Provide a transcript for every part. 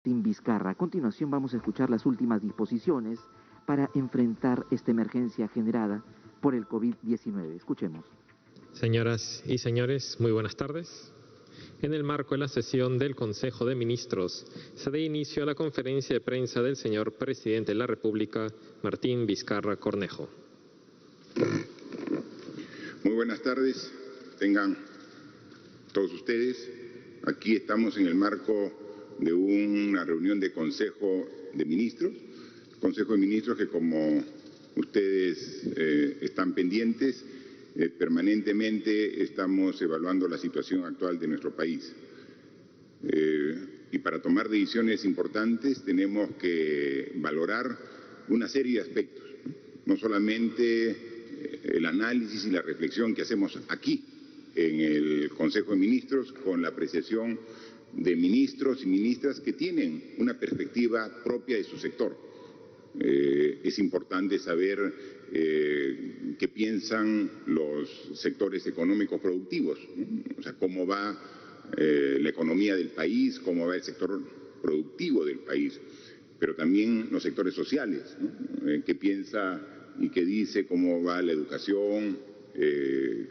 Martín Vizcarra. A continuación vamos a escuchar las últimas disposiciones para enfrentar esta emergencia generada por el COVID-19. Escuchemos. Señoras y señores, muy buenas tardes. En el marco de la sesión del Consejo de Ministros, se da inicio a la conferencia de prensa del señor Presidente de la República, Martín Vizcarra Cornejo. Muy buenas tardes, tengan todos ustedes. Aquí estamos en el marco de una reunión de Consejo de Ministros que, como ustedes están pendientes, permanentemente estamos evaluando la situación actual de nuestro país. Y para tomar decisiones importantes tenemos que valorar una serie de aspectos, no solamente el análisis y la reflexión que hacemos aquí en el Consejo de Ministros con la apreciación de ministros y ministras que tienen una perspectiva propia de su sector. Es importante saber qué piensan los sectores económicos productivos, ¿no? O sea, cómo va la economía del país, cómo va el sector productivo del país, pero también los sectores sociales, ¿no? Qué piensa y qué dice, cómo va la educación,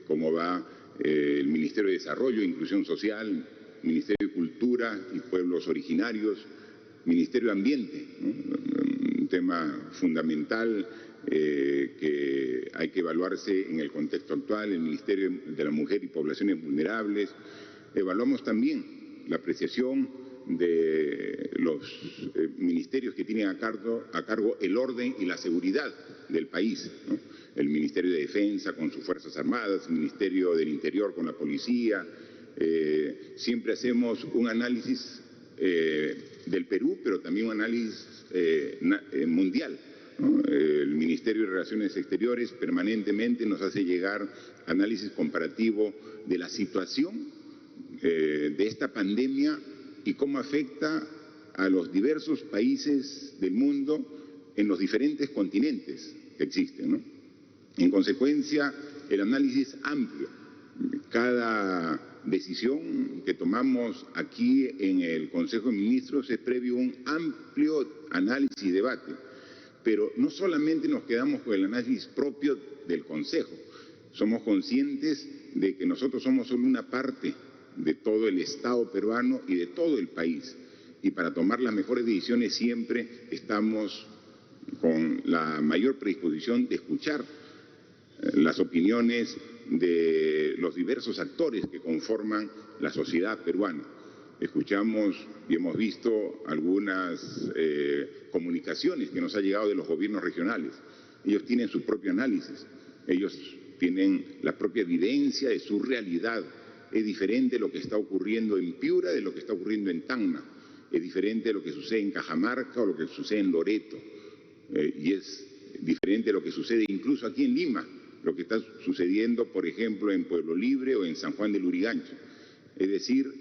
cómo va el Ministerio de Desarrollo e Inclusión Social, Ministerio de Cultura y Pueblos Originarios, Ministerio de Ambiente, ¿no? Un tema fundamental que hay que evaluarse en el contexto actual, el Ministerio de la Mujer y Poblaciones Vulnerables. Evaluamos también la apreciación de los ministerios que tienen a cargo el orden y la seguridad del país, ¿no? El Ministerio de Defensa con sus Fuerzas Armadas, el Ministerio del Interior con la Policía. Siempre hacemos un análisis del Perú, pero también un análisis mundial, ¿no? El Ministerio de Relaciones Exteriores permanentemente nos hace llegar análisis comparativo de la situación de esta pandemia y cómo afecta a los diversos países del mundo en los diferentes continentes que existen, ¿no? En consecuencia, el análisis amplio. Cada decisión que tomamos aquí en el Consejo de Ministros es previo a un amplio análisis y debate. Pero no solamente nos quedamos con el análisis propio del Consejo. Somos conscientes de que nosotros somos solo una parte de todo el Estado peruano y de todo el país. Y para tomar las mejores decisiones siempre estamos con la mayor predisposición de escuchar las opiniones de los diversos actores que conforman la sociedad peruana. Escuchamos y hemos visto algunas comunicaciones que nos han llegado de los gobiernos regionales. Ellos tienen su propio análisis, ellos tienen la propia evidencia de su realidad. Es diferente lo que está ocurriendo en Piura de lo que está ocurriendo en Tacna. Es diferente lo que sucede en Cajamarca o lo que sucede en Loreto. Y es diferente lo que sucede incluso aquí en Lima, lo que está sucediendo, por ejemplo, en Pueblo Libre o en San Juan de Lurigancho. Es decir,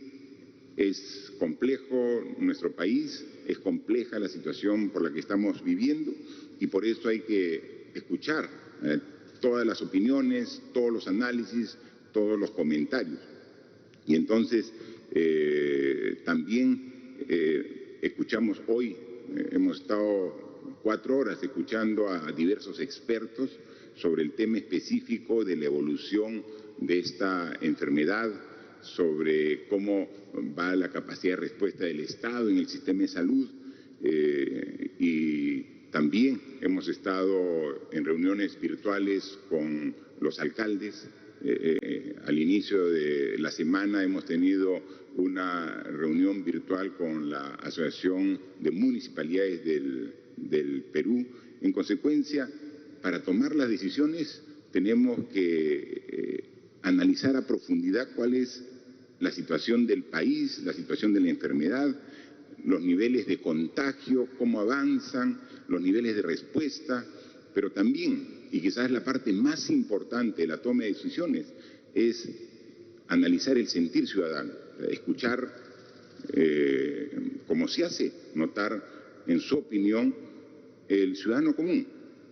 es complejo nuestro país, es compleja la situación por la que estamos viviendo y por eso hay que escuchar todas las opiniones, todos los análisis, todos los comentarios. Y entonces también escuchamos hoy, hemos estado 4 horas escuchando a diversos expertos sobre el tema específico de la evolución de esta enfermedad, sobre cómo va la capacidad de respuesta del Estado en el sistema de salud y también hemos estado en reuniones virtuales con los alcaldes. Al inicio de la semana hemos tenido una reunión virtual con la Asociación de Municipalidades del Perú. En consecuencia, para tomar las decisiones tenemos que analizar a profundidad cuál es la situación del país, la situación de la enfermedad, los niveles de contagio, cómo avanzan, los niveles de respuesta, pero también, y quizás la parte más importante de la toma de decisiones, es analizar el sentir ciudadano, escuchar, como se hace notar en su opinión, el ciudadano común,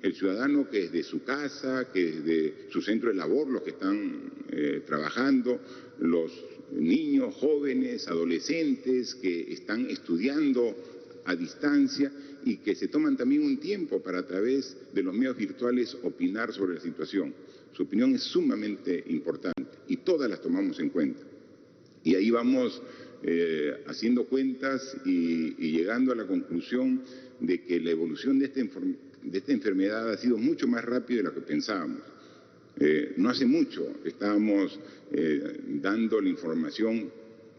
el ciudadano que desde su casa, que desde su centro de labor, los que están trabajando, los niños, jóvenes, adolescentes que están estudiando a distancia y que se toman también un tiempo para a través de los medios virtuales opinar sobre la situación. Su opinión es sumamente importante y todas las tomamos en cuenta. Y ahí vamos haciendo cuentas y llegando a la conclusión de que la evolución de esta enfermedad ha sido mucho más rápida de lo que pensábamos. No hace mucho estábamos dando la información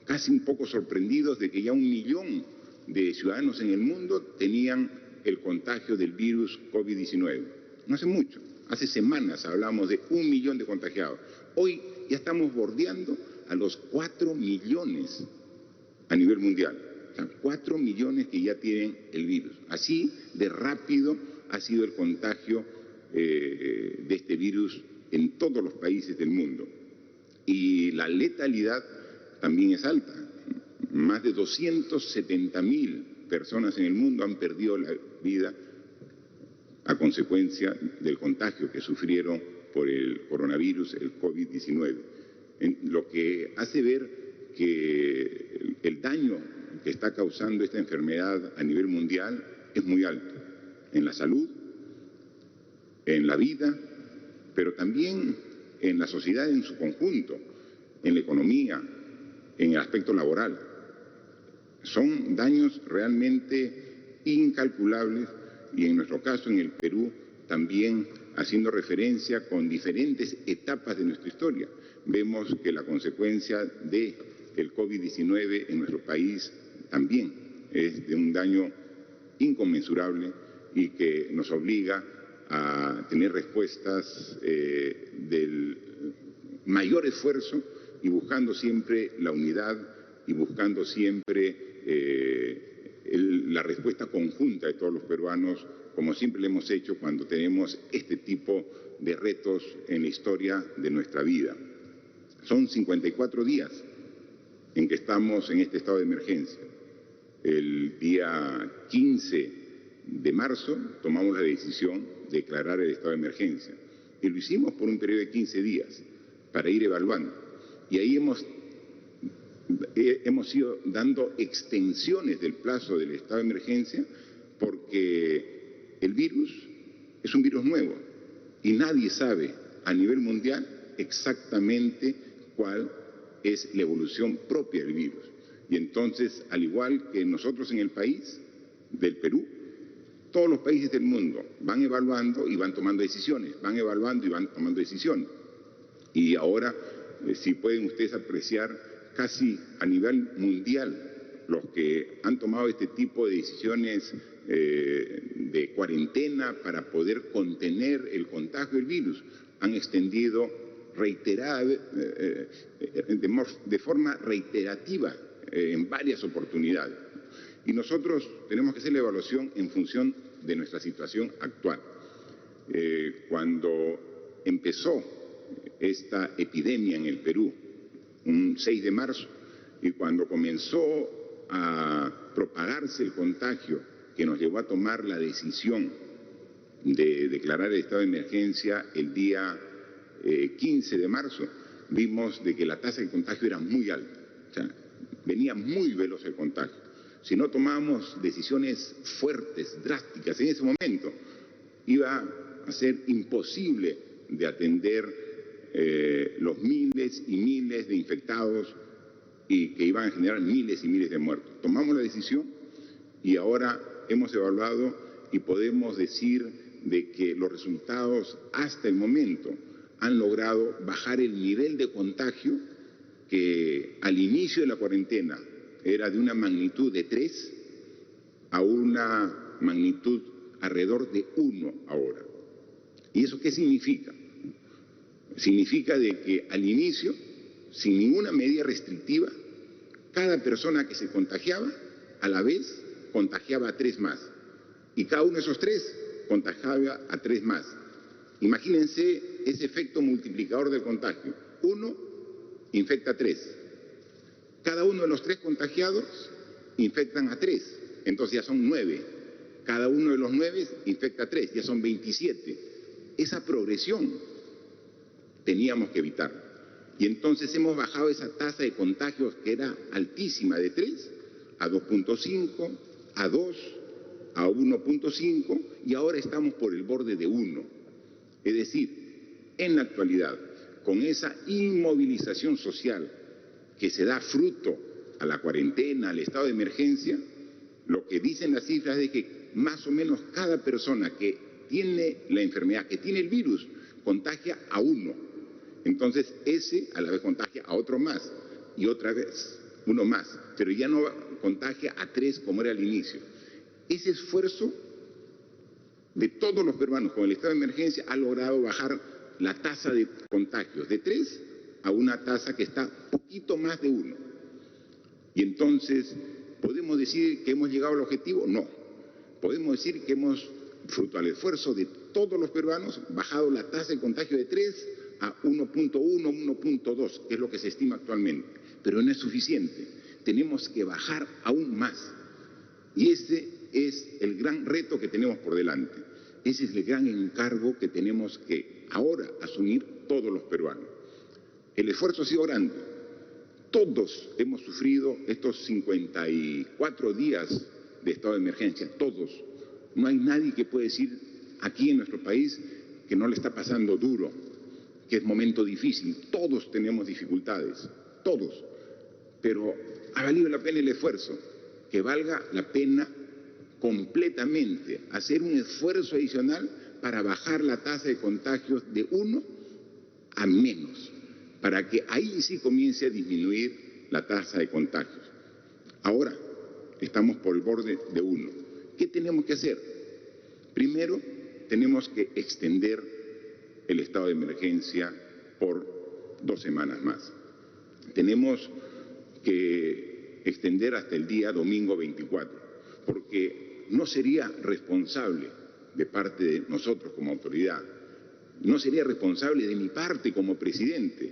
casi un poco sorprendidos de que ya 1 millón de ciudadanos en el mundo tenían el contagio del virus COVID-19. No hace mucho, hace semanas hablamos de 1 millón de contagiados. Hoy ya estamos bordeando a los 4 millones a nivel mundial. O sea, 4 millones que ya tienen el virus. Así de rápido ha sido el contagio de este virus en todos los países del mundo. Y la letalidad también es alta. Más de 270.000 personas en el mundo han perdido la vida a consecuencia del contagio que sufrieron por el coronavirus, el COVID-19. Lo que hace ver que el daño que está causando esta enfermedad a nivel mundial es muy alto, en la salud, en la vida, pero también en la sociedad en su conjunto, en la economía, en el aspecto laboral. Son daños realmente incalculables y en nuestro caso, en el Perú, también haciendo referencia con diferentes etapas de nuestra historia. Vemos que la consecuencia del COVID-19 en nuestro país también es de un daño inconmensurable y que nos obliga a tener respuestas del mayor esfuerzo y buscando siempre la unidad y buscando siempre la respuesta conjunta de todos los peruanos, como siempre lo hemos hecho cuando tenemos este tipo de retos en la historia de nuestra vida. Son 54 días en que estamos en este estado de emergencia. El día 15 de marzo tomamos la decisión de declarar el estado de emergencia y lo hicimos por un periodo de 15 días para ir evaluando. Y ahí hemos ido dando extensiones del plazo del estado de emergencia porque el virus es un virus nuevo y nadie sabe a nivel mundial exactamente cuál es la evolución propia del virus. Y entonces, al igual que nosotros en el país del Perú, todos los países del mundo van evaluando y van tomando decisiones, van evaluando y van tomando decisiones. Y ahora, si pueden ustedes apreciar, casi a nivel mundial, los que han tomado este tipo de decisiones de cuarentena para poder contener el contagio del virus, han extendido de forma reiterativa en varias oportunidades. Y nosotros tenemos que hacer la evaluación en función de nuestra situación actual. Cuando empezó esta epidemia en el Perú, un 6 de marzo, y cuando comenzó a propagarse el contagio que nos llevó a tomar la decisión de declarar el estado de emergencia el día 15 de marzo, vimos de que la tasa de contagio era muy alta, o sea, venía muy veloz el contagio. Si no tomábamos decisiones fuertes, drásticas en ese momento, iba a ser imposible de atender los miles y miles de infectados y que iban a generar miles y miles de muertos. Tomamos la decisión y ahora hemos evaluado y podemos decir de que los resultados hasta el momento han logrado bajar el nivel de contagio que al inicio de la cuarentena era de una magnitud de 3 a una magnitud alrededor de 1 ahora. ¿Y eso qué significa? Significa de que al inicio, sin ninguna medida restrictiva, cada persona que se contagiaba, a la vez contagiaba a 3 más. Y cada uno de esos 3 contagiaba a 3 más. Imagínense ese efecto multiplicador del contagio. 1 infecta a 3. Cada uno de los 3 contagiados infectan a 3. Entonces ya son 9. Cada uno de los 9 infecta a 3, ya son 27. Esa progresión teníamos que evitar. Y entonces hemos bajado esa tasa de contagios que era altísima, de 3 a 2.5, a 2, a 1.5, y ahora estamos por el borde de 1. Es decir, en la actualidad, con esa inmovilización social que se da fruto a la cuarentena, al estado de emergencia, lo que dicen las cifras es que más o menos cada persona que tiene la enfermedad, que tiene el virus, contagia a 1. Entonces ese a la vez contagia a otro más y otra vez uno más, pero ya no contagia a 3 como era al inicio. Ese esfuerzo de todos los peruanos con el estado de emergencia ha logrado bajar la tasa de contagios de 3 a una tasa que está poquito más de 1. Y entonces, ¿podemos decir que hemos llegado al objetivo? No. Podemos decir que hemos, fruto al esfuerzo de todos los peruanos, bajado la tasa de contagio de 3 a 1.1, 1.2, que es lo que se estima actualmente. Pero no es suficiente. Tenemos que bajar aún más. Y ese es el gran reto que tenemos por delante. Ese es el gran encargo que tenemos que ahora asumir todos los peruanos. El esfuerzo ha sido grande. Todos hemos sufrido estos 54 días de estado de emergencia, todos. No hay nadie que pueda decir aquí en nuestro país que no le está pasando duro, que es momento difícil. Todos tenemos dificultades, todos. Pero ha valido la pena el esfuerzo, que valga la pena completamente hacer un esfuerzo adicional para bajar la tasa de contagios de 1 a menos, para que ahí sí comience a disminuir la tasa de contagios. Ahora estamos por el borde de 1. ¿Qué tenemos que hacer? Primero, tenemos que extender el estado de emergencia por 2 semanas más. Tenemos que extender hasta el día domingo 24, porque no sería responsable de parte de nosotros como autoridad, no sería responsable de mi parte como presidente,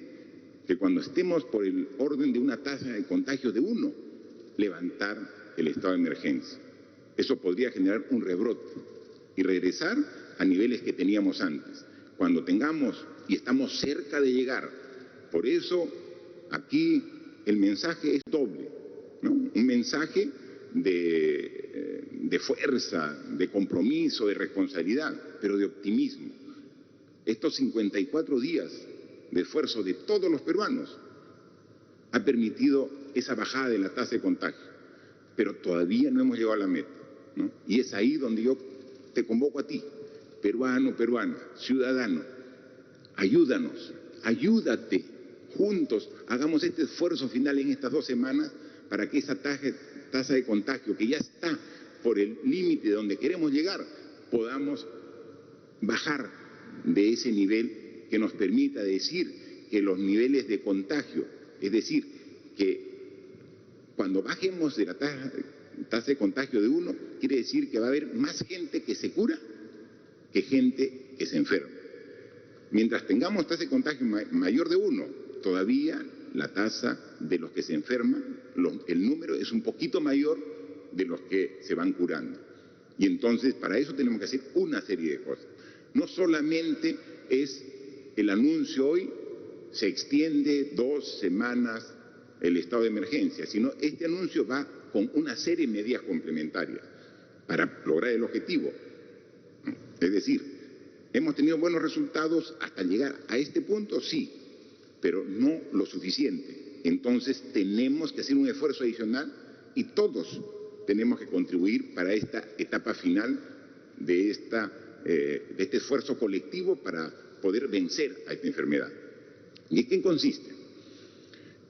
que cuando estemos por el orden de una tasa de contagio de 1, levantar el estado de emergencia. Eso podría generar un rebrote y regresar a niveles que teníamos antes. Cuando tengamos, y estamos cerca de llegar, por eso aquí el mensaje es doble, ¿no? Un mensaje de fuerza, de compromiso, de responsabilidad, pero de optimismo. Estos 54 días de esfuerzo de todos los peruanos ha permitido esa bajada de la tasa de contagio, pero todavía no hemos llegado a la meta, ¿no? Y es ahí donde yo te convoco a ti, peruano, peruana, ciudadano, ayúdanos, ayúdate, juntos hagamos este esfuerzo final en estas 2 semanas para que esa tasa de contagio, que ya está por el límite de donde queremos llegar, podamos bajar de ese nivel que nos permita decir que los niveles de contagio, es decir, que cuando bajemos de la tasa de contagio de 1, quiere decir que va a haber más gente que se cura que gente que se enferma. Mientras tengamos tasa de contagio mayor de 1, todavía la tasa de los que se enferman, el número es un poquito mayor de los que se van curando. Y entonces para eso tenemos que hacer una serie de cosas. No solamente es el anuncio hoy, se extiende 2 semanas el estado de emergencia, sino este anuncio va con una serie de medidas complementarias para lograr el objetivo. Es decir, ¿hemos tenido buenos resultados hasta llegar a este punto? Sí, pero no lo suficiente. Entonces tenemos que hacer un esfuerzo adicional y todos tenemos que contribuir para esta etapa final de este esfuerzo colectivo para poder vencer a esta enfermedad. ¿Y en qué consiste?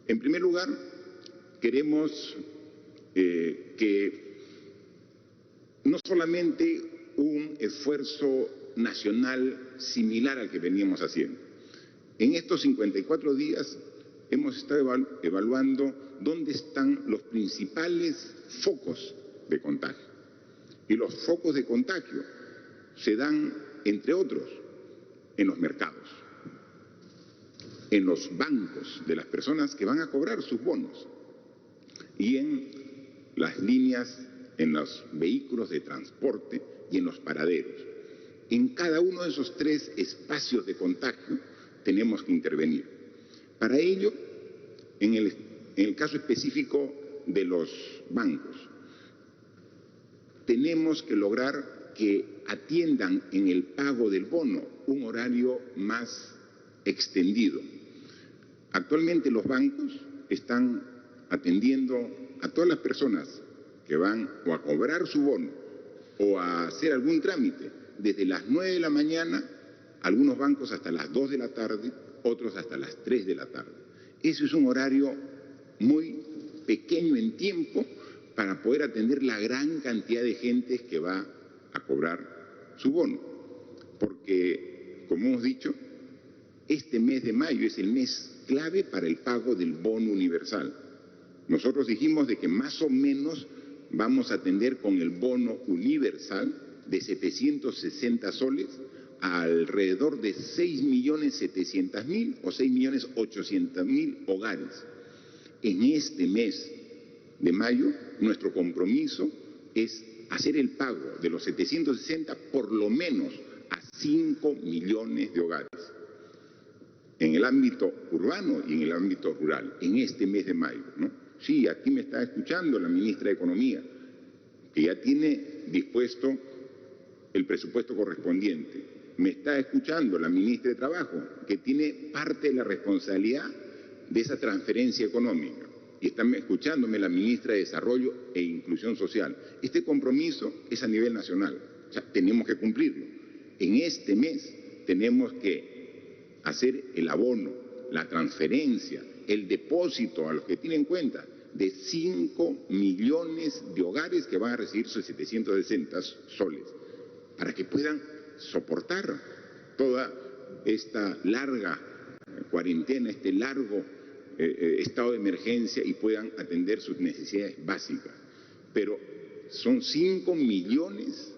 En primer lugar, queremos que no solamente un esfuerzo nacional similar al que veníamos haciendo. En estos 54 días hemos estado evaluando dónde están los principales focos de contagio. Y los focos de contagio se dan, entre otros, en los mercados, en los bancos de las personas que van a cobrar sus bonos y en las líneas en los vehículos de transporte y en los paraderos. En cada uno de esos 3 espacios de contagio tenemos que intervenir. Para ello, en el caso específico de los bancos, tenemos que lograr que atiendan en el pago del bono un horario más extendido. Actualmente los bancos están atendiendo a todas las personas que van o a cobrar su bono o a hacer algún trámite desde las 9 de la mañana, algunos bancos hasta las 2 de la tarde, otros hasta las 3 de la tarde. Eso es un horario muy pequeño en tiempo para poder atender la gran cantidad de gente que va a cobrar su bono. Porque, como hemos dicho, este mes de mayo es el mes clave para el pago del bono universal. Nosotros dijimos de que más o menos vamos a atender con el bono universal de 760 soles a alrededor de 6.700.000 o 6.800.000 hogares. En este mes de mayo, nuestro compromiso es hacer el pago de los 760 por lo menos a 5 millones de hogares, en el ámbito urbano y en el ámbito rural, en este mes de mayo, ¿no? Sí, aquí me está escuchando la ministra de Economía, que ya tiene dispuesto el presupuesto correspondiente. Me está escuchando la ministra de Trabajo, que tiene parte de la responsabilidad de esa transferencia económica. Y está escuchándome la ministra de Desarrollo e Inclusión Social. Este compromiso es a nivel nacional, o sea, tenemos que cumplirlo. En este mes tenemos que hacer el abono, la transferencia, el depósito a los que tienen cuenta de 5 millones de hogares que van a recibir sus 760 soles, para que puedan soportar toda esta larga cuarentena, este largo estado de emergencia y puedan atender sus necesidades básicas. Pero son 5 millones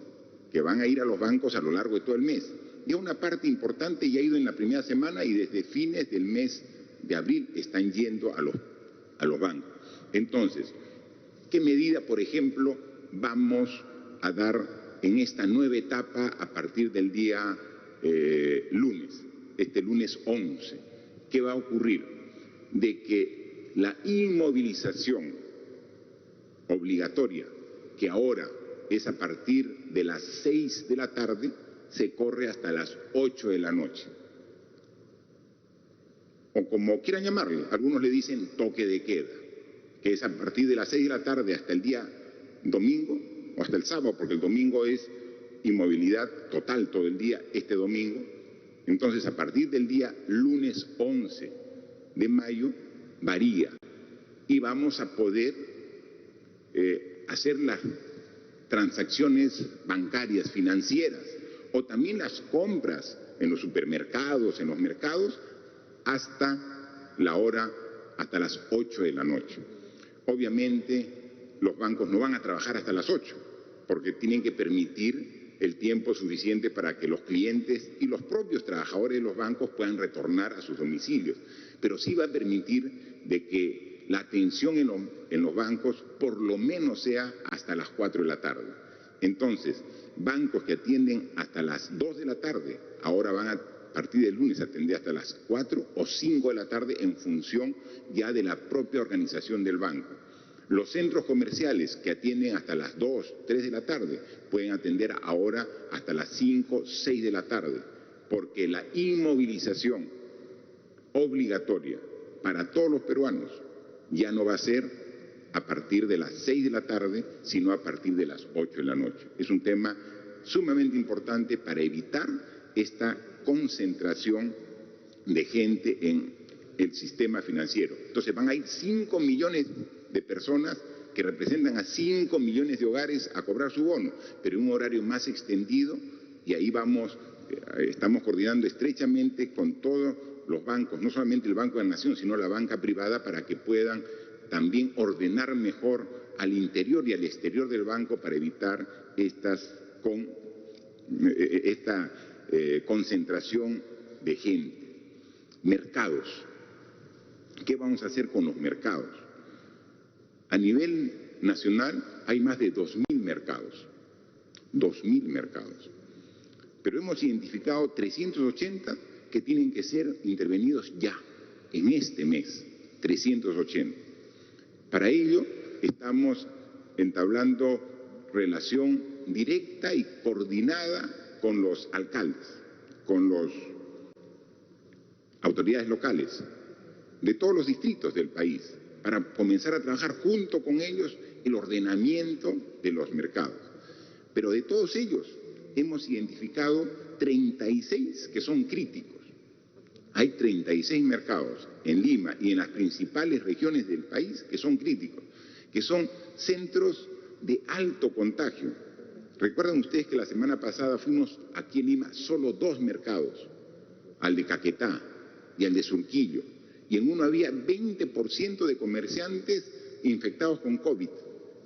que van a ir a los bancos a lo largo de todo el mes. Ya una parte importante ya ha ido en la primera semana y desde fines del mes de abril están yendo a los bancos. Entonces, ¿qué medida, por ejemplo, vamos a dar en esta nueva etapa a partir del día lunes, este lunes 11? ¿Qué va a ocurrir? De que la inmovilización obligatoria, que ahora es a partir de las 6 de la tarde, se corre hasta las 8 de la noche. O como quieran llamarle, algunos le dicen toque de queda, que es a partir de las 6 de la tarde hasta el día domingo, o hasta el sábado, porque el domingo es inmovilidad total todo el día, este domingo. Entonces, a partir del día lunes 11 de mayo, varía. Y vamos a poder hacer las transacciones bancarias, financieras, o también las compras en los supermercados, en los mercados, hasta la hora, hasta las 8 de la noche. Obviamente, los bancos no van a trabajar hasta las 8, porque tienen que permitir el tiempo suficiente para que los clientes y los propios trabajadores de los bancos puedan retornar a sus domicilios. Pero sí va a permitir de que la atención en los bancos por lo menos sea hasta las 4 de la tarde. Entonces, bancos que atienden hasta las 2 de la tarde, ahora van a partir del lunes a atender hasta las 4 o 5 de la tarde en función ya de la propia organización del banco. Los centros comerciales que atienden hasta las 2, 3 de la tarde pueden atender ahora hasta las 5, 6 de la tarde, porque la inmovilización obligatoria para todos los peruanos ya no va a ser a partir de las 6 de la tarde, sino a partir de las 8 de la noche. Es un tema sumamente importante para evitar esta concentración de gente en el sistema financiero. Entonces van a ir 5 millones de personas que representan a 5 millones de hogares a cobrar su bono, pero en un horario más extendido, y ahí estamos coordinando estrechamente con todos los bancos, no solamente el Banco de la Nación, sino la banca privada, para que puedan también ordenar mejor al interior y al exterior del banco para evitar esta concentración de gente. Mercados. ¿Qué vamos a hacer con los mercados? A nivel nacional hay más de 2.000 mercados. 2.000 mercados. Pero hemos identificado 380 que tienen que ser intervenidos ya, en este mes, 380. Para ello estamos entablando relación directa y coordinada con los alcaldes, con las autoridades locales de todos los distritos del país, para comenzar a trabajar junto con ellos el ordenamiento de los mercados. Pero de todos ellos hemos identificado 36 que son críticos. Hay 36 mercados en Lima y en las principales regiones del país que son críticos, que son centros de alto contagio. Recuerdan ustedes que la semana pasada fuimos aquí en Lima solo 2 mercados, al de Caquetá y al de Surquillo, y en uno había 20% de comerciantes infectados con COVID,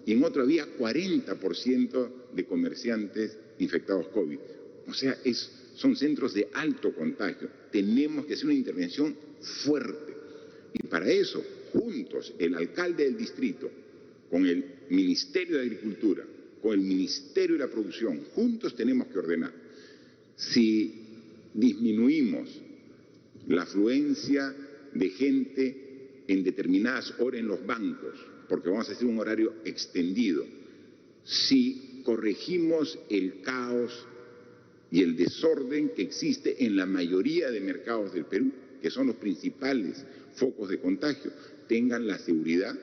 y en otro había 40% de comerciantes infectados COVID. O sea, son centros de alto contagio. Tenemos que hacer una intervención fuerte. Y para eso, juntos, el alcalde del distrito, con el Ministerio de Agricultura, con el Ministerio de la Producción, juntos tenemos que ordenar. Si disminuimos la afluencia de gente en determinadas horas en los bancos, porque vamos a hacer un horario extendido, si corregimos el caos y el desorden que existe en la mayoría de mercados del Perú, que son los principales focos de contagio, tengan la seguridad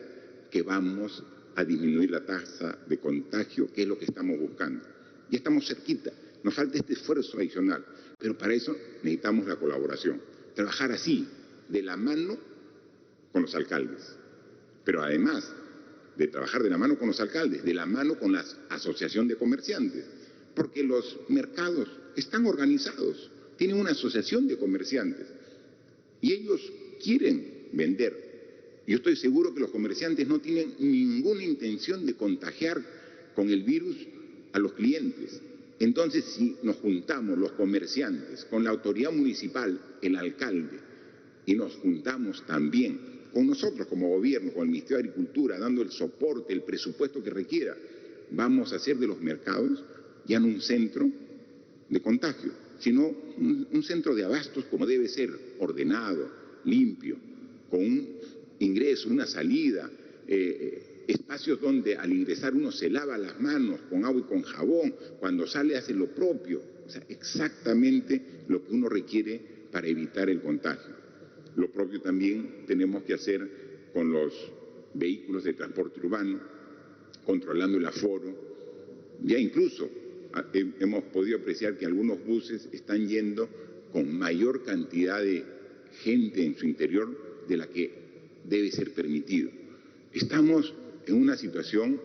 que vamos a disminuir la tasa de contagio, que es lo que estamos buscando. Ya estamos cerquita, nos falta este esfuerzo adicional, pero para eso necesitamos la colaboración. Trabajar así, de la mano con los alcaldes, pero además de trabajar de la mano con los alcaldes, de la mano con la asociación de comerciantes, porque los mercados están organizados, tienen una asociación de comerciantes y ellos quieren vender. Yo estoy seguro que los comerciantes no tienen ninguna intención de contagiar con el virus a los clientes. Entonces, si nos juntamos los comerciantes con la autoridad municipal, el alcalde, y nos juntamos también con nosotros como gobierno, con el Ministerio de Agricultura, dando el soporte, el presupuesto que requiera, vamos a hacer de los mercados ya no un centro de contagio, sino un centro de abastos como debe ser, ordenado, limpio, con un ingreso, una salida, espacios donde al ingresar uno se lava las manos con agua y con jabón, cuando sale hace lo propio, o sea, exactamente lo que uno requiere para evitar el contagio. Lo propio también tenemos que hacer con los vehículos de transporte urbano, controlando el aforo. Ya incluso hemos podido apreciar que algunos buses están yendo con mayor cantidad de gente en su interior de la que debe ser permitido. Estamos en una situación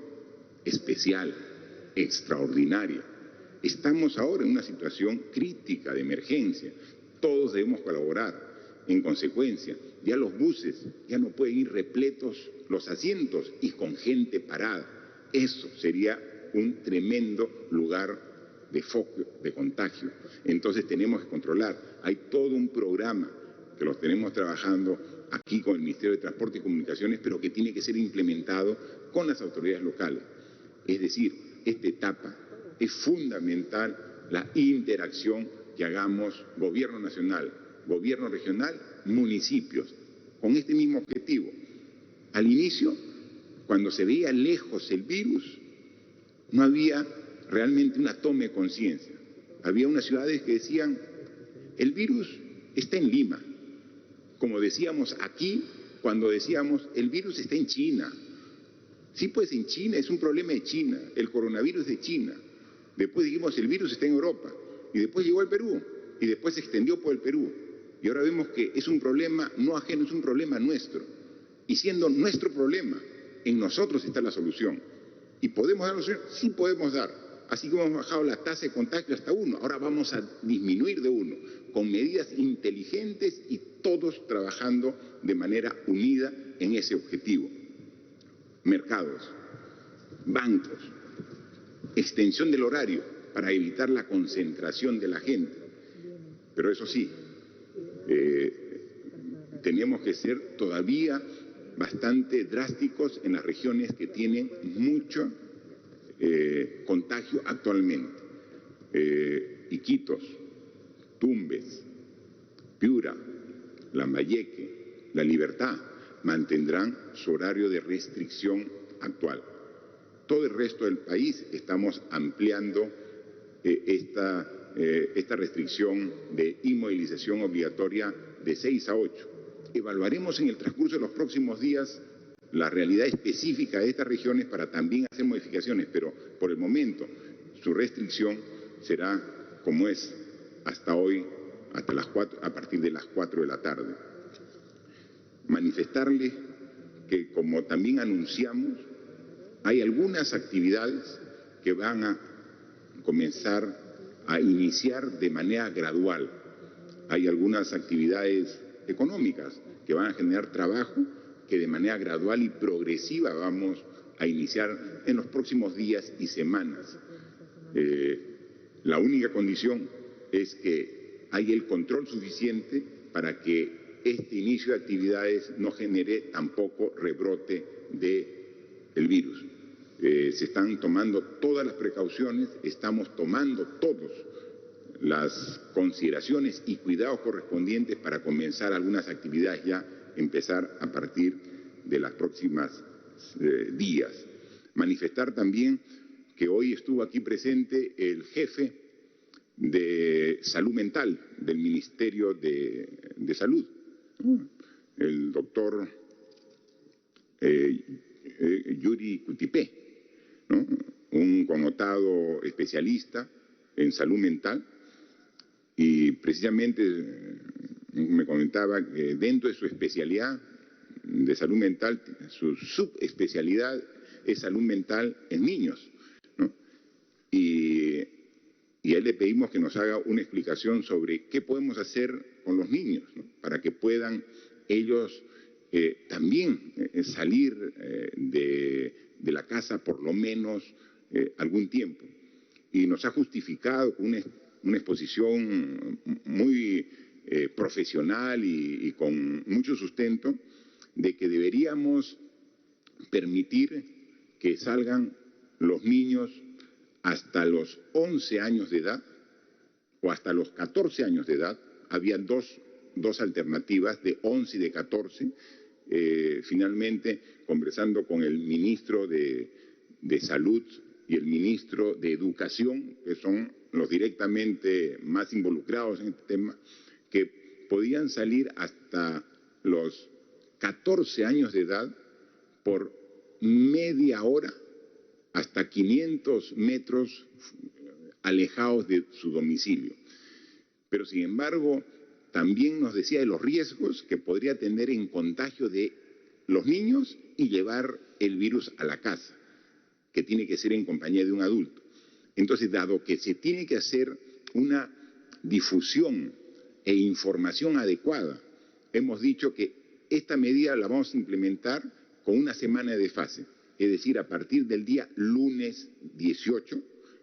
especial, extraordinaria. Estamos ahora en una situación crítica de emergencia. Todos debemos colaborar. En consecuencia, ya los buses ya no pueden ir repletos los asientos y con gente parada. Eso sería un tremendo lugar de foco de contagio. Entonces tenemos que controlar. Hay todo un programa que lo tenemos trabajando aquí con el Ministerio de Transporte y Comunicaciones, pero que tiene que ser implementado con las autoridades locales. Es decir, esta etapa es fundamental la interacción que hagamos gobierno nacional, gobierno regional, municipios, con este mismo objetivo. Al inicio, cuando se veía lejos el virus, no había realmente una toma de conciencia. Había unas ciudades que decían, el virus está en Lima. Como decíamos aquí, cuando decíamos, el virus está en China. Sí, pues en China, es un problema de China, el coronavirus de China. Después dijimos, el virus está en Europa. Y después llegó al Perú, y después se extendió por el Perú. Y ahora vemos que es un problema no ajeno, es un problema nuestro. Y siendo nuestro problema, en nosotros está la solución. ¿Y podemos dar la solución? Sí podemos dar. Así como hemos bajado la tasa de contagio hasta 1, ahora vamos a disminuir de 1, con medidas inteligentes y todos trabajando de manera unida en ese objetivo. Mercados, bancos, extensión del horario para evitar la concentración de la gente. Pero eso sí, tenemos que ser todavía bastante drásticos en las regiones que tienen mucho contagio actualmente. Iquitos, Tumbes, Piura, Lambayeque, La Libertad mantendrán su horario de restricción actual. Todo el resto del país estamos ampliando esta restricción de inmovilización obligatoria de 6 a 8. Evaluaremos en el transcurso de los próximos días la realidad específica de estas regiones para también hacer modificaciones, pero por el momento su restricción será como es hasta hoy, hasta las 4, a partir de las 4 de la tarde. Manifestarles que, como también anunciamos, hay algunas actividades que van a comenzar a iniciar de manera gradual. Hay algunas actividades económicas que van a generar trabajo que de manera gradual y progresiva vamos a iniciar en los próximos días y semanas. La única condición es que haya el control suficiente para que este inicio de actividades no genere tampoco rebrote del virus. Se están tomando todas las precauciones, estamos tomando todas las consideraciones y cuidados correspondientes para comenzar algunas actividades ya, empezar a partir de las próximas días. Manifestar también que hoy estuvo aquí presente el jefe de Salud Mental del Ministerio de Salud, el doctor Yuri Cutipé, ¿no? Un connotado especialista en salud mental, y precisamente me comentaba que dentro de su especialidad de salud mental, su subespecialidad es salud mental en niños, ¿no? Y a él le pedimos que nos haga una explicación sobre qué podemos hacer con los niños, ¿no? Para que puedan ellos también salir de la casa por lo menos algún tiempo. Y nos ha justificado con una exposición muy profesional y con mucho sustento de que deberíamos permitir que salgan los niños hasta los 11 años de edad o hasta los 14 años de edad. Había dos alternativas, de 11 y de 14. Finalmente, conversando con el ministro de Salud y el ministro de Educación, que son los directamente más involucrados en este tema, que podían salir hasta los 14 años de edad por media hora hasta 500 metros alejados de su domicilio. Pero, sin embargo, también nos decía de los riesgos que podría tener en contagio de los niños y llevar el virus a la casa, que tiene que ser en compañía de un adulto. Entonces, dado que se tiene que hacer una difusión e información adecuada, hemos dicho que esta medida la vamos a implementar con una semana de desfase. Es decir, a partir del día lunes 18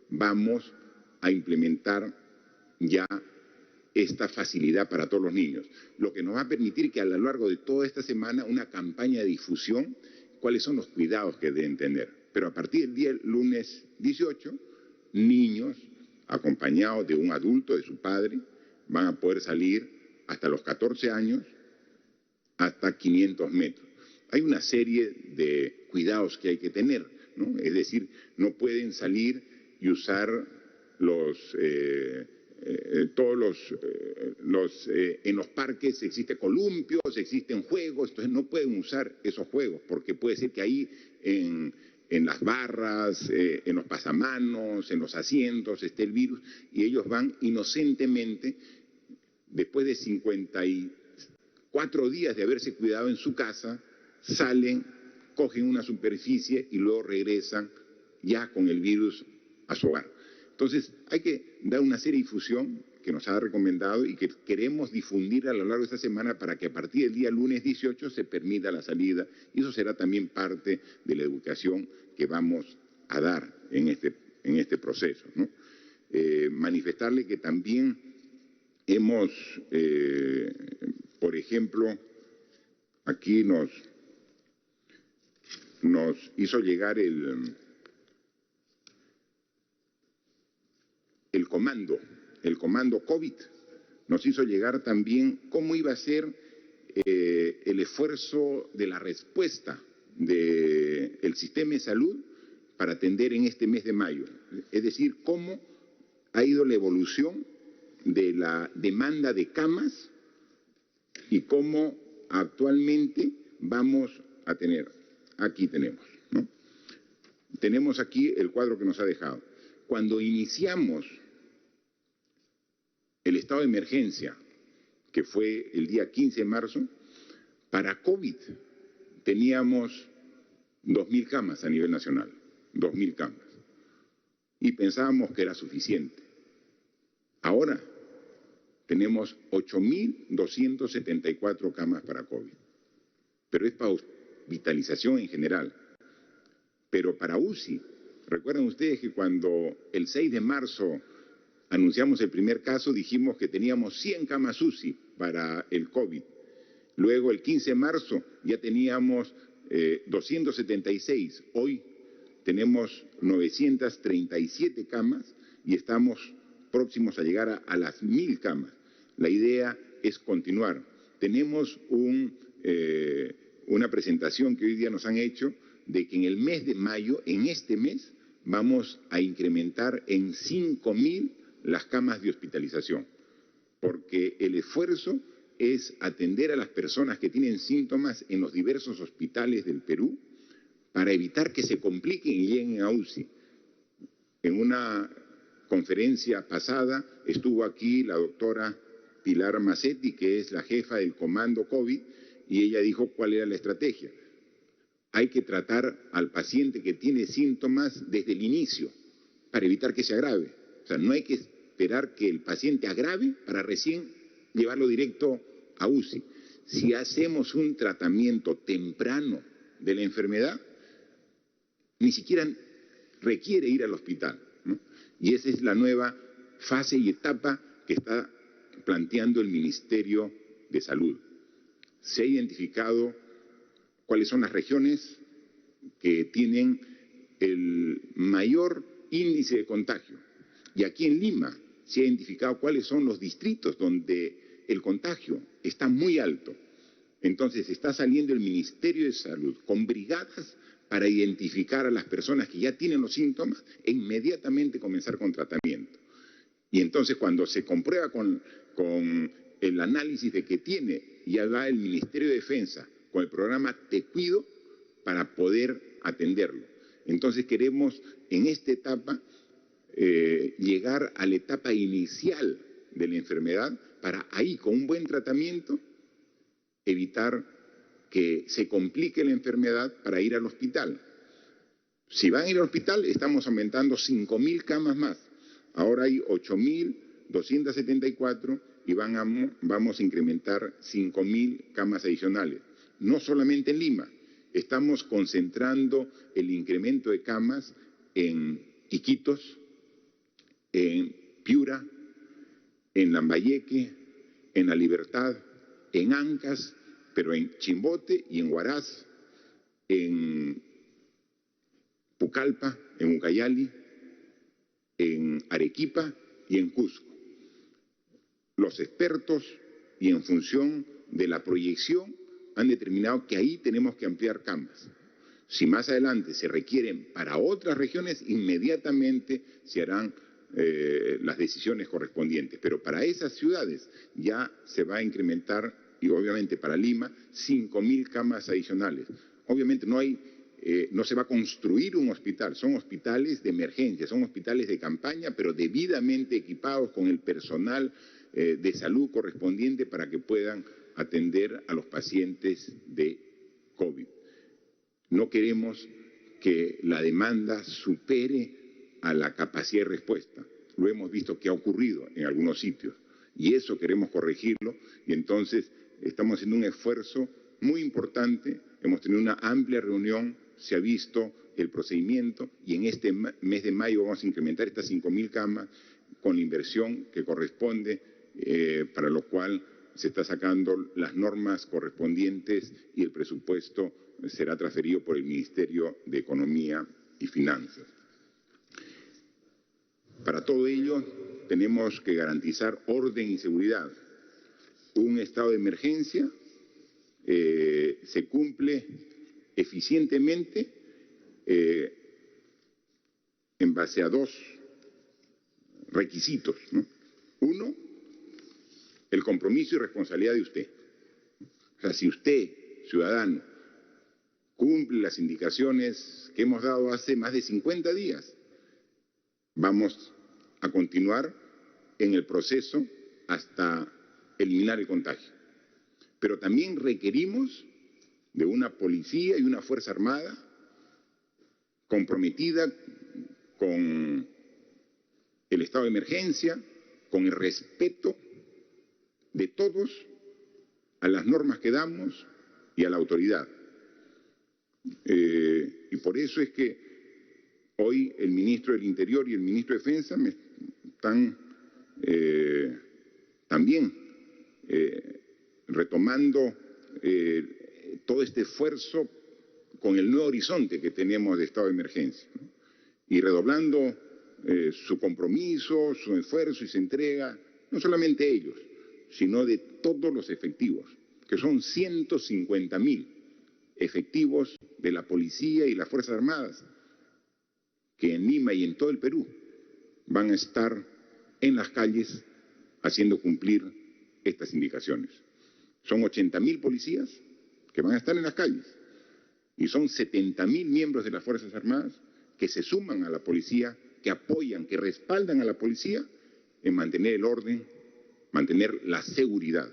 vamos a implementar ya esta facilidad para todos los niños, lo que nos va a permitir que a lo largo de toda esta semana una campaña de difusión, cuáles son los cuidados que deben tener. Pero a partir del día lunes 18, niños acompañados de un adulto, de su padre, van a poder salir hasta los 14 años, hasta 500 metros. Hay una serie de cuidados que hay que tener, ¿no? Es decir, no pueden salir y usar en los parques existen columpios, existen juegos, entonces no pueden usar esos juegos, porque puede ser que ahí en las barras, en los pasamanos, en los asientos esté el virus, y ellos van inocentemente, después de 54 días de haberse cuidado en su casa, salen, cogen una superficie y luego regresan ya con el virus a su hogar. Entonces, hay que dar una serie de difusión que nos ha recomendado y que queremos difundir a lo largo de esta semana para que a partir del día lunes 18 se permita la salida, y eso será también parte de la educación que vamos a dar en este proceso, ¿no? Manifestarle que también hemos, por ejemplo, aquí nos nos hizo llegar el comando COVID, nos hizo llegar también cómo iba a ser el esfuerzo de la respuesta del sistema de salud para atender en este mes de mayo. Es decir, cómo ha ido la evolución de la demanda de camas y cómo actualmente vamos a tener. Aquí tenemos, ¿no? Tenemos aquí el cuadro que nos ha dejado. Cuando iniciamos el estado de emergencia, que fue el día 15 de marzo, para COVID teníamos 2.000 camas a nivel nacional, 2.000 camas. Y pensábamos que era suficiente. Ahora tenemos 8.274 camas para COVID. Pero es para hospitalización en general. Pero para UCI, recuerdan ustedes que cuando el 6 de marzo anunciamos el primer caso, dijimos que teníamos 100 camas UCI para el COVID. Luego, el 15 de marzo, ya teníamos 276. Hoy tenemos 937 camas y estamos próximos a llegar a las 1.000 camas. La idea es continuar. Tenemos una presentación que hoy día nos han hecho de que en el mes de mayo, en este mes, vamos a incrementar en 5.000 las camas de hospitalización, porque el esfuerzo es atender a las personas que tienen síntomas en los diversos hospitales del Perú para evitar que se compliquen y lleguen a UCI. En una conferencia pasada estuvo aquí la doctora Pilar Macetti, que es la jefa del comando COVID, y ella dijo cuál era la estrategia. Hay que tratar al paciente que tiene síntomas desde el inicio para evitar que se agrave. O sea, no hay que esperar que el paciente agrave para recién llevarlo directo a UCI. Si hacemos un tratamiento temprano de la enfermedad, ni siquiera requiere ir al hospital, ¿no? Y esa es la nueva fase y etapa que está planteando el Ministerio de Salud. Se ha identificado cuáles son las regiones que tienen el mayor índice de contagio. Y aquí en Lima se ha identificado cuáles son los distritos donde el contagio está muy alto. Entonces está saliendo el Ministerio de Salud con brigadas para identificar a las personas que ya tienen los síntomas e inmediatamente comenzar con tratamiento. Y entonces cuando se comprueba con el análisis de que tiene, ya va el Ministerio de Defensa con el programa Te Cuido para poder atenderlo. Entonces queremos en esta etapa llegar a la etapa inicial de la enfermedad para ahí, con un buen tratamiento, evitar que se complique la enfermedad para ir al hospital. Si van a ir al hospital, estamos aumentando 5.000 camas más. Ahora hay 8.274 y vamos a incrementar 5.000 camas adicionales. No solamente en Lima, estamos concentrando el incremento de camas en Iquitos, en Piura, en Lambayeque, en La Libertad, en Ancas, pero en Chimbote y en Huaraz, en Pucallpa, en Ucayali, en Arequipa y en Cusco. Los expertos, y en función de la proyección, han determinado que ahí tenemos que ampliar camas. Si más adelante se requieren para otras regiones, inmediatamente se harán las decisiones correspondientes. Pero para esas ciudades ya se va a incrementar, y obviamente para Lima, 5.000 camas adicionales. Obviamente no se va a construir un hospital, son hospitales de emergencia, son hospitales de campaña, pero debidamente equipados con el personal de salud correspondiente para que puedan atender a los pacientes de COVID. No queremos que la demanda supere a la capacidad de respuesta. Lo hemos visto que ha ocurrido en algunos sitios y eso queremos corregirlo, y entonces estamos haciendo un esfuerzo muy importante. Hemos tenido una amplia reunión, se ha visto el procedimiento y en este mes de mayo vamos a incrementar estas 5.000 camas con la inversión que corresponde, para lo cual se está sacando las normas correspondientes y el presupuesto será transferido por el Ministerio de Economía y Finanzas. Para todo ello, tenemos que garantizar orden y seguridad. Un estado de emergencia se cumple eficientemente en base a dos requisitos, ¿no? Uno, el compromiso y responsabilidad de usted. O sea, si usted, ciudadano, cumple las indicaciones que hemos dado hace más de 50 días, vamos a continuar en el proceso hasta eliminar el contagio. Pero también requerimos de una policía y una fuerza armada comprometida con el estado de emergencia, con el respeto de todos a las normas que damos y a la autoridad. Y por eso es que hoy el ministro del Interior y el ministro de Defensa me están también retomando todo este esfuerzo con el nuevo horizonte que tenemos de estado de emergencia, ¿no? Y redoblando su compromiso, su esfuerzo y su entrega, no solamente ellos, sino de todos los efectivos, que son 150.000 efectivos de la policía y las Fuerzas Armadas, que en Lima y en todo el Perú van a estar en las calles haciendo cumplir estas indicaciones. Son 80.000 policías que van a estar en las calles y son 70.000 miembros de las Fuerzas Armadas que se suman a la policía, que apoyan, que respaldan a la policía en mantener el orden, mantener la seguridad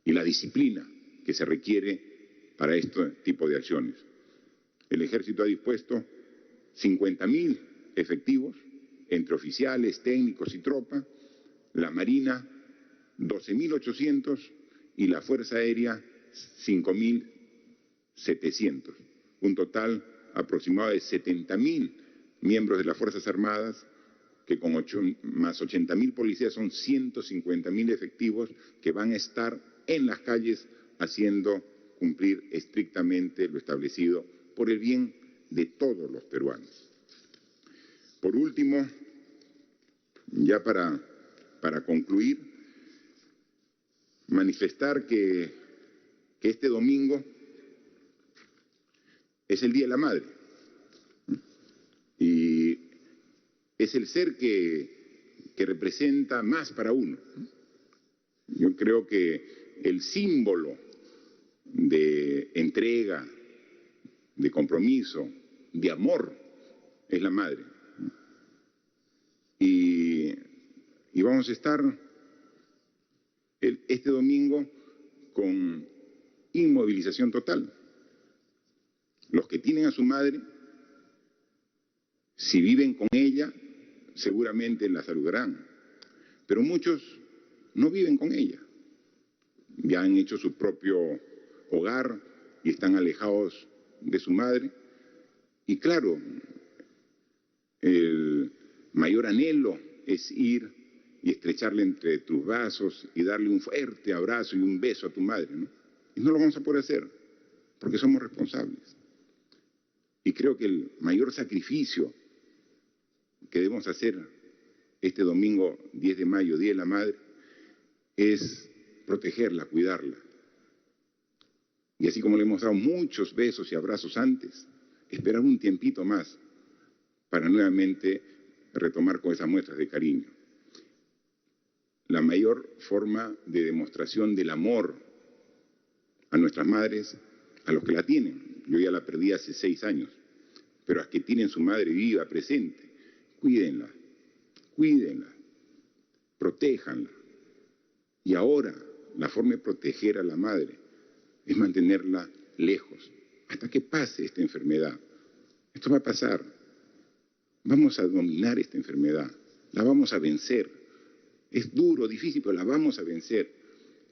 y la disciplina que se requiere para este tipo de acciones. El Ejército ha dispuesto 50.000 efectivos entre oficiales, técnicos y tropa, la Marina 12.800 y la Fuerza Aérea 5.700, un total aproximado de 70.000 miembros de las Fuerzas Armadas, que con más 80.000 policías son 150.000 efectivos que van a estar en las calles haciendo cumplir estrictamente lo establecido por el bien de todos los peruanos. Por último, ya para concluir, manifestar que este domingo es el Día de la Madre y es el ser que representa más para uno. Yo creo que el símbolo de entrega, de compromiso, de amor, es la madre. Y vamos a estar este domingo con inmovilización total. Los que tienen a su madre, si viven con ella, seguramente la saludarán, pero muchos no viven con ella. Ya han hecho su propio hogar y están alejados de su madre. Y claro, el mayor anhelo es ir y estrecharle entre tus brazos y darle un fuerte abrazo y un beso a tu madre, ¿no? Y no lo vamos a poder hacer porque somos responsables. Y creo que el mayor sacrificio que debemos hacer este domingo 10 de mayo, Día de la Madre, es protegerla, cuidarla. Y así como le hemos dado muchos besos y abrazos antes, esperar un tiempito más para nuevamente retomar con esas muestras de cariño. La mayor forma de demostración del amor a nuestras madres, a los que la tienen. Yo ya la perdí hace 6 años, pero a los que tienen su madre viva, presente, cuídenla, cuídenla, protéjanla. Y ahora la forma de proteger a la madre es mantenerla lejos hasta que pase esta enfermedad. Esto va a pasar. Vamos a dominar esta enfermedad, la vamos a vencer. Es duro, difícil, pero la vamos a vencer.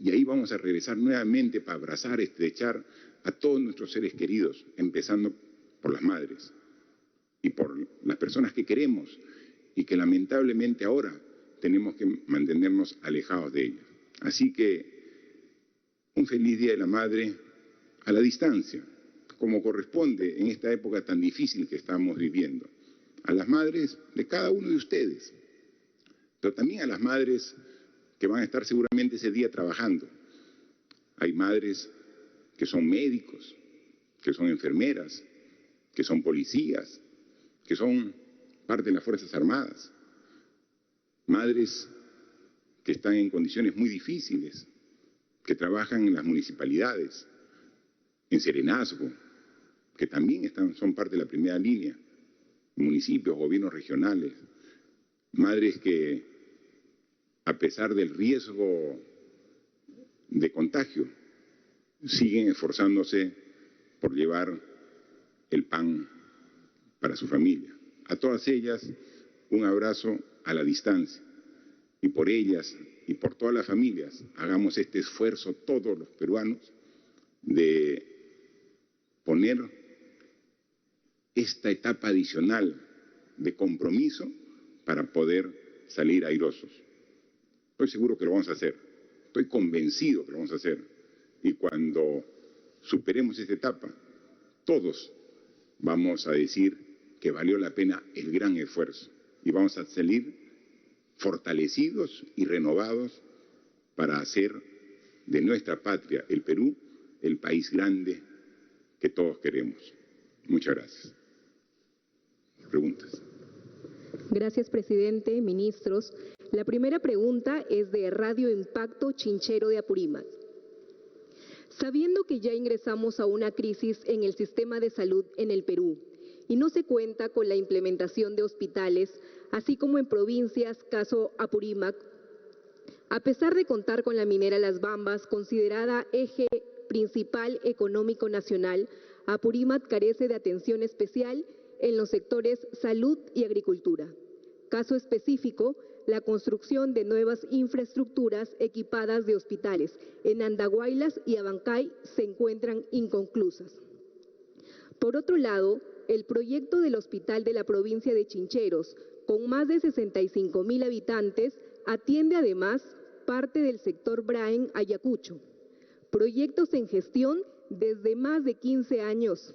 Y ahí vamos a regresar nuevamente para abrazar, estrechar a todos nuestros seres queridos, empezando por las madres y por las personas que queremos y que lamentablemente ahora tenemos que mantenernos alejados de ellas. Así que un feliz Día de la Madre a la distancia, como corresponde en esta época tan difícil que estamos viviendo, a las madres de cada uno de ustedes, pero también a las madres que van a estar seguramente ese día trabajando. Hay madres que son médicos, que son enfermeras, que son policías, que son parte de las Fuerzas Armadas, madres que están en condiciones muy difíciles, que trabajan en las municipalidades, en Serenazgo, que también son parte de la primera línea, municipios, gobiernos regionales, madres que, a pesar del riesgo de contagio, siguen esforzándose por llevar el pan para su familia. A todas ellas, un abrazo a la distancia. Y por ellas y por todas las familias, hagamos este esfuerzo todos los peruanos de poner esta etapa adicional de compromiso para poder salir airosos. Estoy seguro que lo vamos a hacer, estoy convencido que lo vamos a hacer. Y cuando superemos esta etapa, todos vamos a decir que valió la pena el gran esfuerzo y vamos a salir fortalecidos y renovados para hacer de nuestra patria, el Perú, el país grande que todos queremos. Muchas gracias. Preguntas. Gracias, presidente, ministros. La primera pregunta es de Radio Impacto Chinchero de Apurímac. Sabiendo que ya ingresamos a una crisis en el sistema de salud en el Perú y no se cuenta con la implementación de hospitales, así como en provincias, caso Apurímac, a pesar de contar con la minera Las Bambas, considerada eje principal económico nacional, Apurímac carece de atención especial en los sectores salud y agricultura. Caso específico, la construcción de nuevas infraestructuras equipadas de hospitales en Andahuaylas y Abancay se encuentran inconclusas. Por otro lado, el proyecto del hospital de la provincia de Chincheros, con más de 65.000 habitantes, atiende además parte del sector Braen Ayacucho. Proyectos en gestión desde más de 15 años.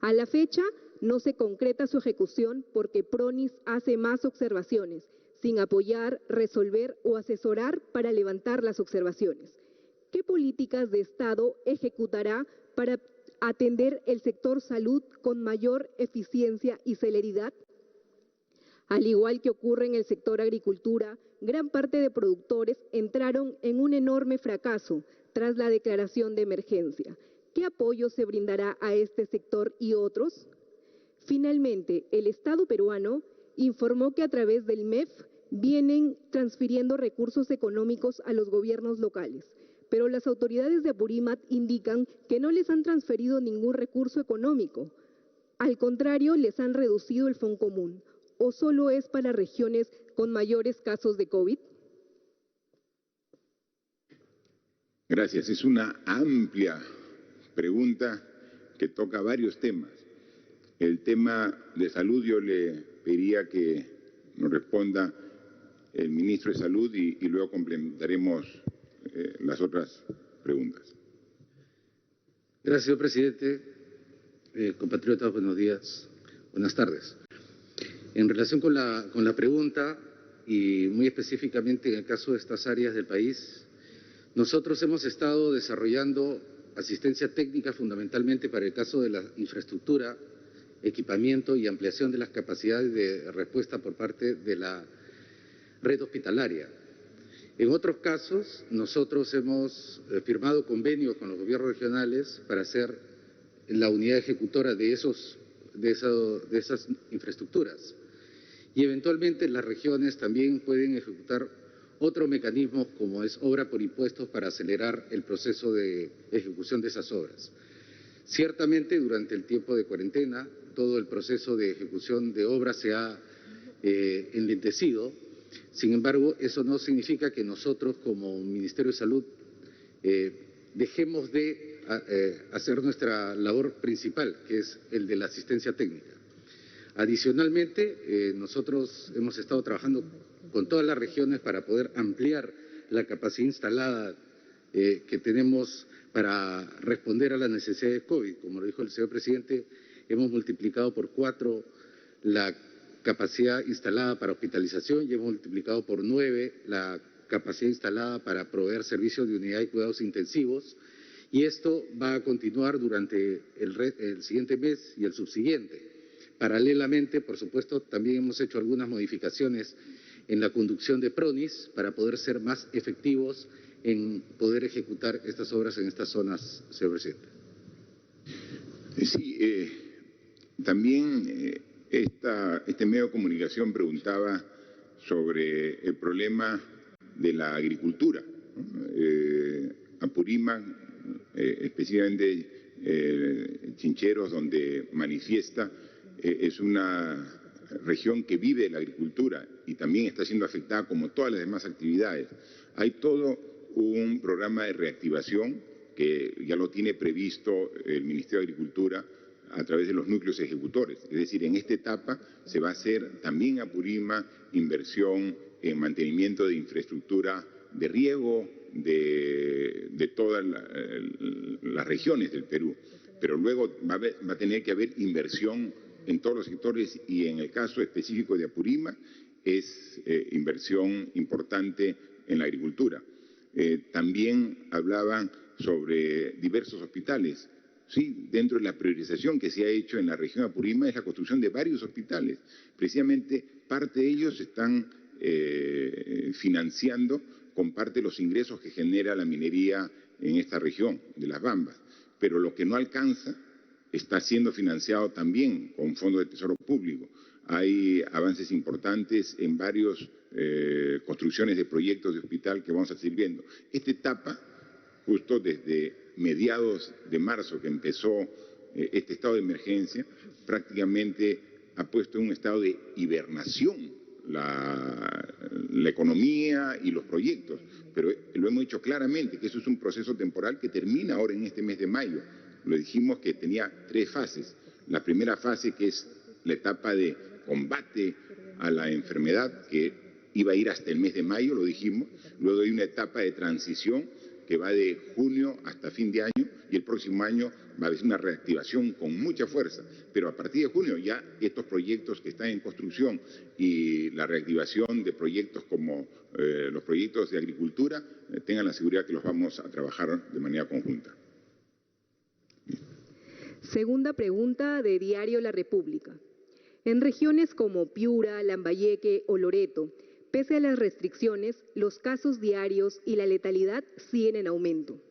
A la fecha, no se concreta su ejecución porque PRONIS hace más observaciones, sin apoyar, resolver o asesorar para levantar las observaciones. ¿Qué políticas de Estado ejecutará para atender el sector salud con mayor eficiencia y celeridad? Al igual que ocurre en el sector agricultura, gran parte de productores entraron en un enorme fracaso tras la declaración de emergencia. ¿Qué apoyo se brindará a este sector y otros? Finalmente, el Estado peruano informó que a través del MEF vienen transfiriendo recursos económicos a los gobiernos locales, pero las autoridades de Apurímac indican que no les han transferido ningún recurso económico. Al contrario, les han reducido el Fondo Común. ¿O solo es para regiones con mayores casos de COVID? Gracias. Es una amplia pregunta que toca varios temas. El tema de salud yo le pediría que nos responda el ministro de Salud y luego complementaremos las otras preguntas. Gracias, señor presidente. Compatriotas, buenos días. Buenas tardes. En relación con la pregunta, y muy específicamente en el caso de estas áreas del país, nosotros hemos estado desarrollando asistencia técnica fundamentalmente para el caso de la infraestructura, equipamiento y ampliación de las capacidades de respuesta por parte de la red hospitalaria. En otros casos, nosotros hemos firmado convenios con los gobiernos regionales para ser la unidad ejecutora de esas infraestructuras. Y eventualmente las regiones también pueden ejecutar otros mecanismos como es obra por impuestos para acelerar el proceso de ejecución de esas obras. Ciertamente durante el tiempo de cuarentena todo el proceso de ejecución de obras se ha enlentecido. Sin embargo, eso no significa que nosotros como Ministerio de Salud dejemos de hacer nuestra labor principal, que es el de la asistencia técnica. Adicionalmente, nosotros hemos estado trabajando con todas las regiones para poder ampliar la capacidad instalada que tenemos para responder a las necesidades COVID. Como lo dijo el señor presidente, hemos multiplicado por 4 la capacidad instalada para hospitalización y hemos multiplicado por 9 la capacidad instalada para proveer servicios de unidad y cuidados intensivos, y esto va a continuar durante el siguiente mes y el subsiguiente. Paralelamente, por supuesto, también hemos hecho algunas modificaciones en la conducción de PRONIS para poder ser más efectivos en poder ejecutar estas obras en estas zonas, señor presidente. Sí, también este medio de comunicación preguntaba sobre el problema de la agricultura. Apurímac, especialmente Chincheros, donde manifiesta, es una región que vive de la agricultura y también está siendo afectada como todas las demás actividades. Hay todo un programa de reactivación que ya lo tiene previsto el Ministerio de Agricultura a través de los núcleos ejecutores. Es decir, en esta etapa se va a hacer también Apurímac inversión en mantenimiento de infraestructura de riego de todas las regiones del Perú. Pero luego va a tener que haber inversión en todos los sectores y en el caso específico de Apurímac es inversión importante en la agricultura. También hablaban sobre diversos hospitales. Sí, dentro de la priorización que se ha hecho en la región de Apurímac es la construcción de varios hospitales. Precisamente parte de ellos se están financiando con parte de los ingresos que genera la minería en esta región de Las Bambas. Pero lo que no alcanza está siendo financiado también con fondos de Tesoro Público. Hay avances importantes en varias construcciones de proyectos de hospital que vamos a seguir viendo. Esta etapa, justo desde mediados de marzo que empezó este estado de emergencia, prácticamente ha puesto en un estado de hibernación la economía y los proyectos, pero lo hemos dicho claramente que eso es un proceso temporal que termina ahora en este mes de mayo. Lo dijimos que tenía 3 fases. La primera fase, que es la etapa de combate a la enfermedad, que iba a ir hasta el mes de mayo, lo dijimos. Luego hay una etapa de transición que va de junio hasta fin de año y el próximo año va a haber una reactivación con mucha fuerza. Pero a partir de junio ya estos proyectos que están en construcción y la reactivación de proyectos como los proyectos de agricultura, tengan la seguridad que los vamos a trabajar de manera conjunta. Segunda pregunta de Diario La República. En regiones como Piura, Lambayeque o Loreto, pese a las restricciones, los casos diarios y la letalidad siguen en aumento.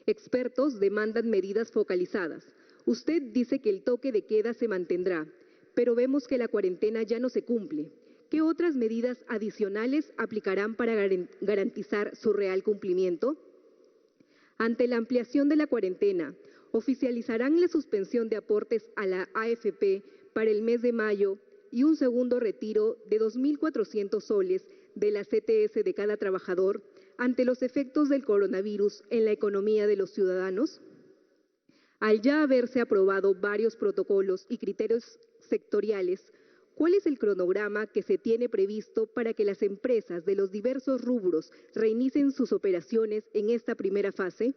Expertos demandan medidas focalizadas. Usted dice que el toque de queda se mantendrá, pero vemos que la cuarentena ya no se cumple. ¿Qué otras medidas adicionales aplicarán para garantizar su real cumplimiento? Ante la ampliación de la cuarentena, ¿oficializarán la suspensión de aportes a la AFP para el mes de mayo y un segundo retiro de 2.400 soles de la CTS de cada trabajador ante los efectos del coronavirus en la economía de los ciudadanos? Al ya haberse aprobado varios protocolos y criterios sectoriales, ¿cuál es el cronograma que se tiene previsto para que las empresas de los diversos rubros reinicien sus operaciones en esta primera fase?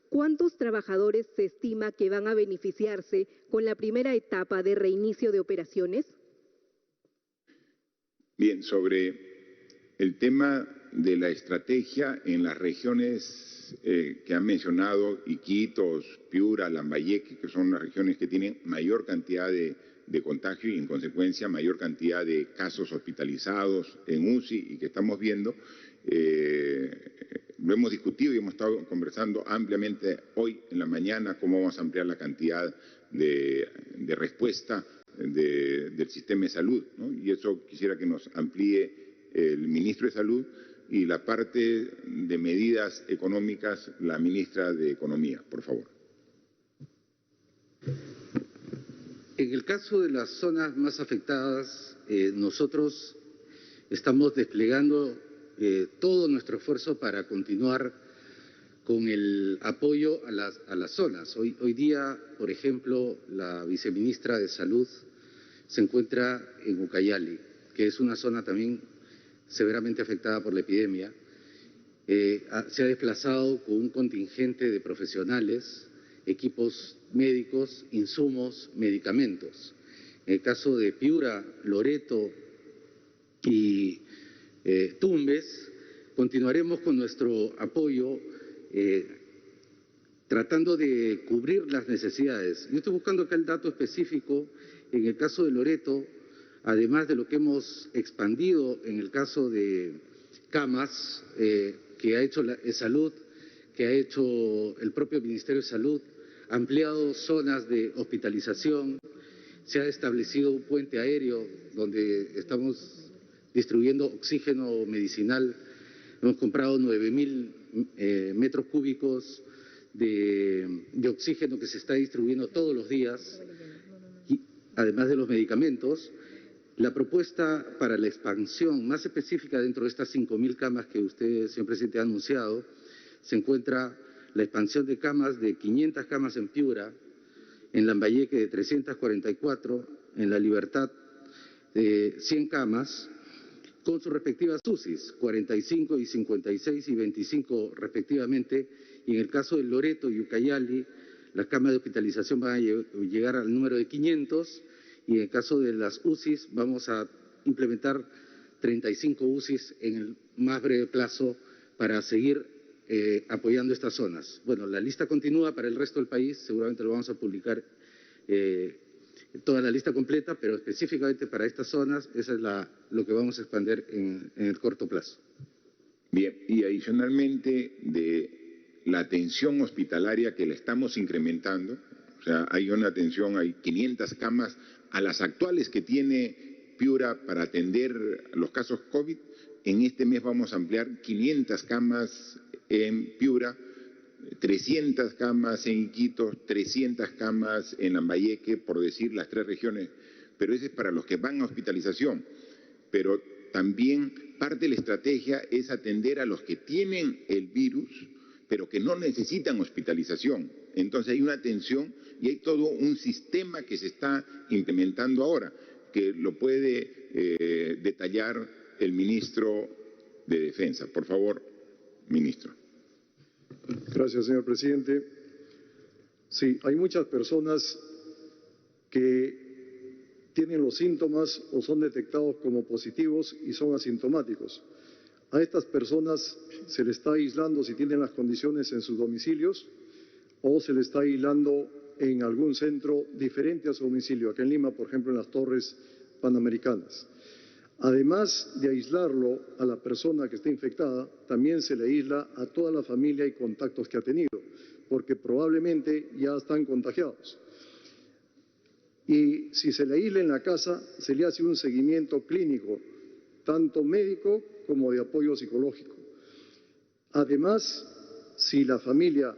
¿Cuántos trabajadores se estima que van a beneficiarse con la primera etapa de reinicio de operaciones? Bien, sobre el tema de la estrategia en las regiones que han mencionado, Iquitos, Piura, Lambayeque, que son las regiones que tienen mayor cantidad de contagio y en consecuencia mayor cantidad de casos hospitalizados en UCI y que estamos viendo, lo hemos discutido y hemos estado conversando ampliamente hoy en la mañana cómo vamos a ampliar la cantidad de respuesta del sistema de salud, ¿no? Y eso quisiera que nos amplíe el ministro de Salud y la parte de medidas económicas, la ministra de Economía, por favor. En el caso de las zonas más afectadas, nosotros estamos desplegando todo nuestro esfuerzo para continuar con el apoyo a las zonas. Hoy día, por ejemplo, la viceministra de Salud se encuentra en Ucayali, que es una zona también severamente afectada por la epidemia, se ha desplazado con un contingente de profesionales, equipos médicos, insumos, medicamentos. En el caso de Piura, Loreto y Tumbes, continuaremos con nuestro apoyo tratando de cubrir las necesidades. Yo estoy buscando acá el dato específico. En el caso de Loreto, además de lo que hemos expandido en el caso de camas que ha hecho Salud, que ha hecho el propio Ministerio de Salud, ha ampliado zonas de hospitalización, se ha establecido un puente aéreo donde estamos distribuyendo oxígeno medicinal. Hemos comprado 9.000 metros cúbicos de oxígeno que se está distribuyendo todos los días, y, además de los medicamentos. La propuesta para la expansión más específica dentro de estas 5.000 camas que usted, señor presidente, ha anunciado, se encuentra la expansión de camas de 500 camas en Piura, en Lambayeque de 344, en La Libertad de 100 camas, con sus respectivas UCIs, 45 y 56 y 25 respectivamente, y en el caso de Loreto y Ucayali, las camas de hospitalización van a llegar al número de 500, y en el caso de las UCIs vamos a implementar 35 UCIs en el más breve plazo para seguir apoyando estas zonas. Bueno, la lista continúa para el resto del país, seguramente lo vamos a publicar toda la lista completa, pero específicamente para estas zonas, esa es lo que vamos a expandir en el corto plazo. Bien, y adicionalmente de la atención hospitalaria que la estamos incrementando, o sea, hay una atención, hay 500 camas a las actuales que tiene Piura para atender los casos COVID. En este mes vamos a ampliar 500 camas en Piura, 300 camas en Iquitos, 300 camas en Lambayeque, por decir las 3 regiones, pero ese es para los que van a hospitalización. Pero también parte de la estrategia es atender a los que tienen el virus, pero que no necesitan hospitalización. Entonces hay una atención y hay todo un sistema que se está implementando ahora, que lo puede detallar el ministro de Defensa. Por favor, ministro. Gracias, señor presidente. Sí, hay muchas personas que tienen los síntomas o son detectados como positivos y son asintomáticos. A estas personas se les está aislando si tienen las condiciones en sus domicilios o se les está aislando en algún centro diferente a su domicilio, acá en Lima, por ejemplo, en las Torres Panamericanas. Además de aislarlo a la persona que está infectada, también se le aísla a toda la familia y contactos que ha tenido, porque probablemente ya están contagiados. Y si se le aísla en la casa, se le hace un seguimiento clínico, tanto médico como de apoyo psicológico. Además, si la familia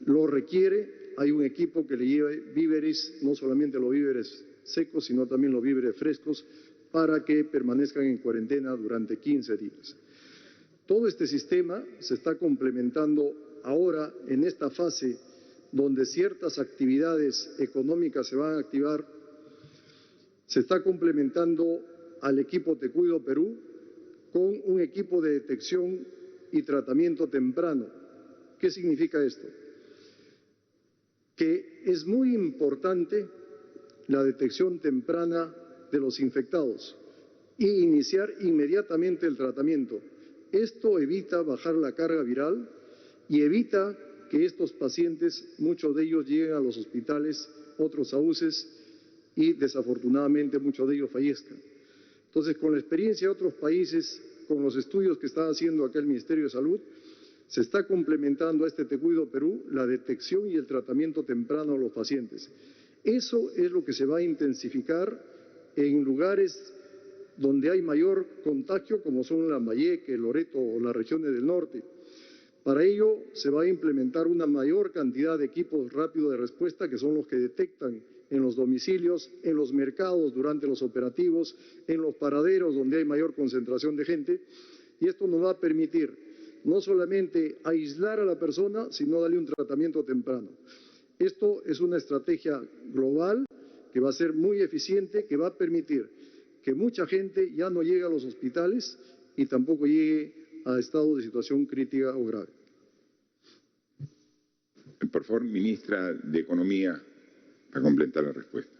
lo requiere, hay un equipo que le lleve víveres, no solamente los víveres secos, sino también los víveres frescos, para que permanezcan en cuarentena durante 15 días. Todo este sistema se está complementando ahora en esta fase donde ciertas actividades económicas se van a activar. Se está complementando al equipo Te Cuido Perú con un equipo de detección y tratamiento temprano. ¿Qué significa esto? Que es muy importante la detección temprana de los infectados e iniciar inmediatamente el tratamiento. Esto evita bajar la carga viral y evita que estos pacientes, muchos de ellos lleguen a los hospitales, otros a UCEs y desafortunadamente muchos de ellos fallezcan. Entonces, con la experiencia de otros países, con los estudios que está haciendo acá el Ministerio de Salud, se está complementando a este Te Cuido Perú la detección y el tratamiento temprano a los pacientes. Eso es lo que se va a intensificar en lugares donde hay mayor contagio, como son Lambayeque, Loreto o las regiones del norte. Para ello se va a implementar una mayor cantidad de equipos rápidos de respuesta, que son los que detectan en los domicilios, en los mercados durante los operativos, en los paraderos donde hay mayor concentración de gente, y esto nos va a permitir no solamente aislar a la persona, sino darle un tratamiento temprano. Esto es una estrategia global que va a ser muy eficiente, que va a permitir que mucha gente ya no llegue a los hospitales y tampoco llegue a estado de situación crítica o grave. Por favor, ministra de Economía, a completar la respuesta.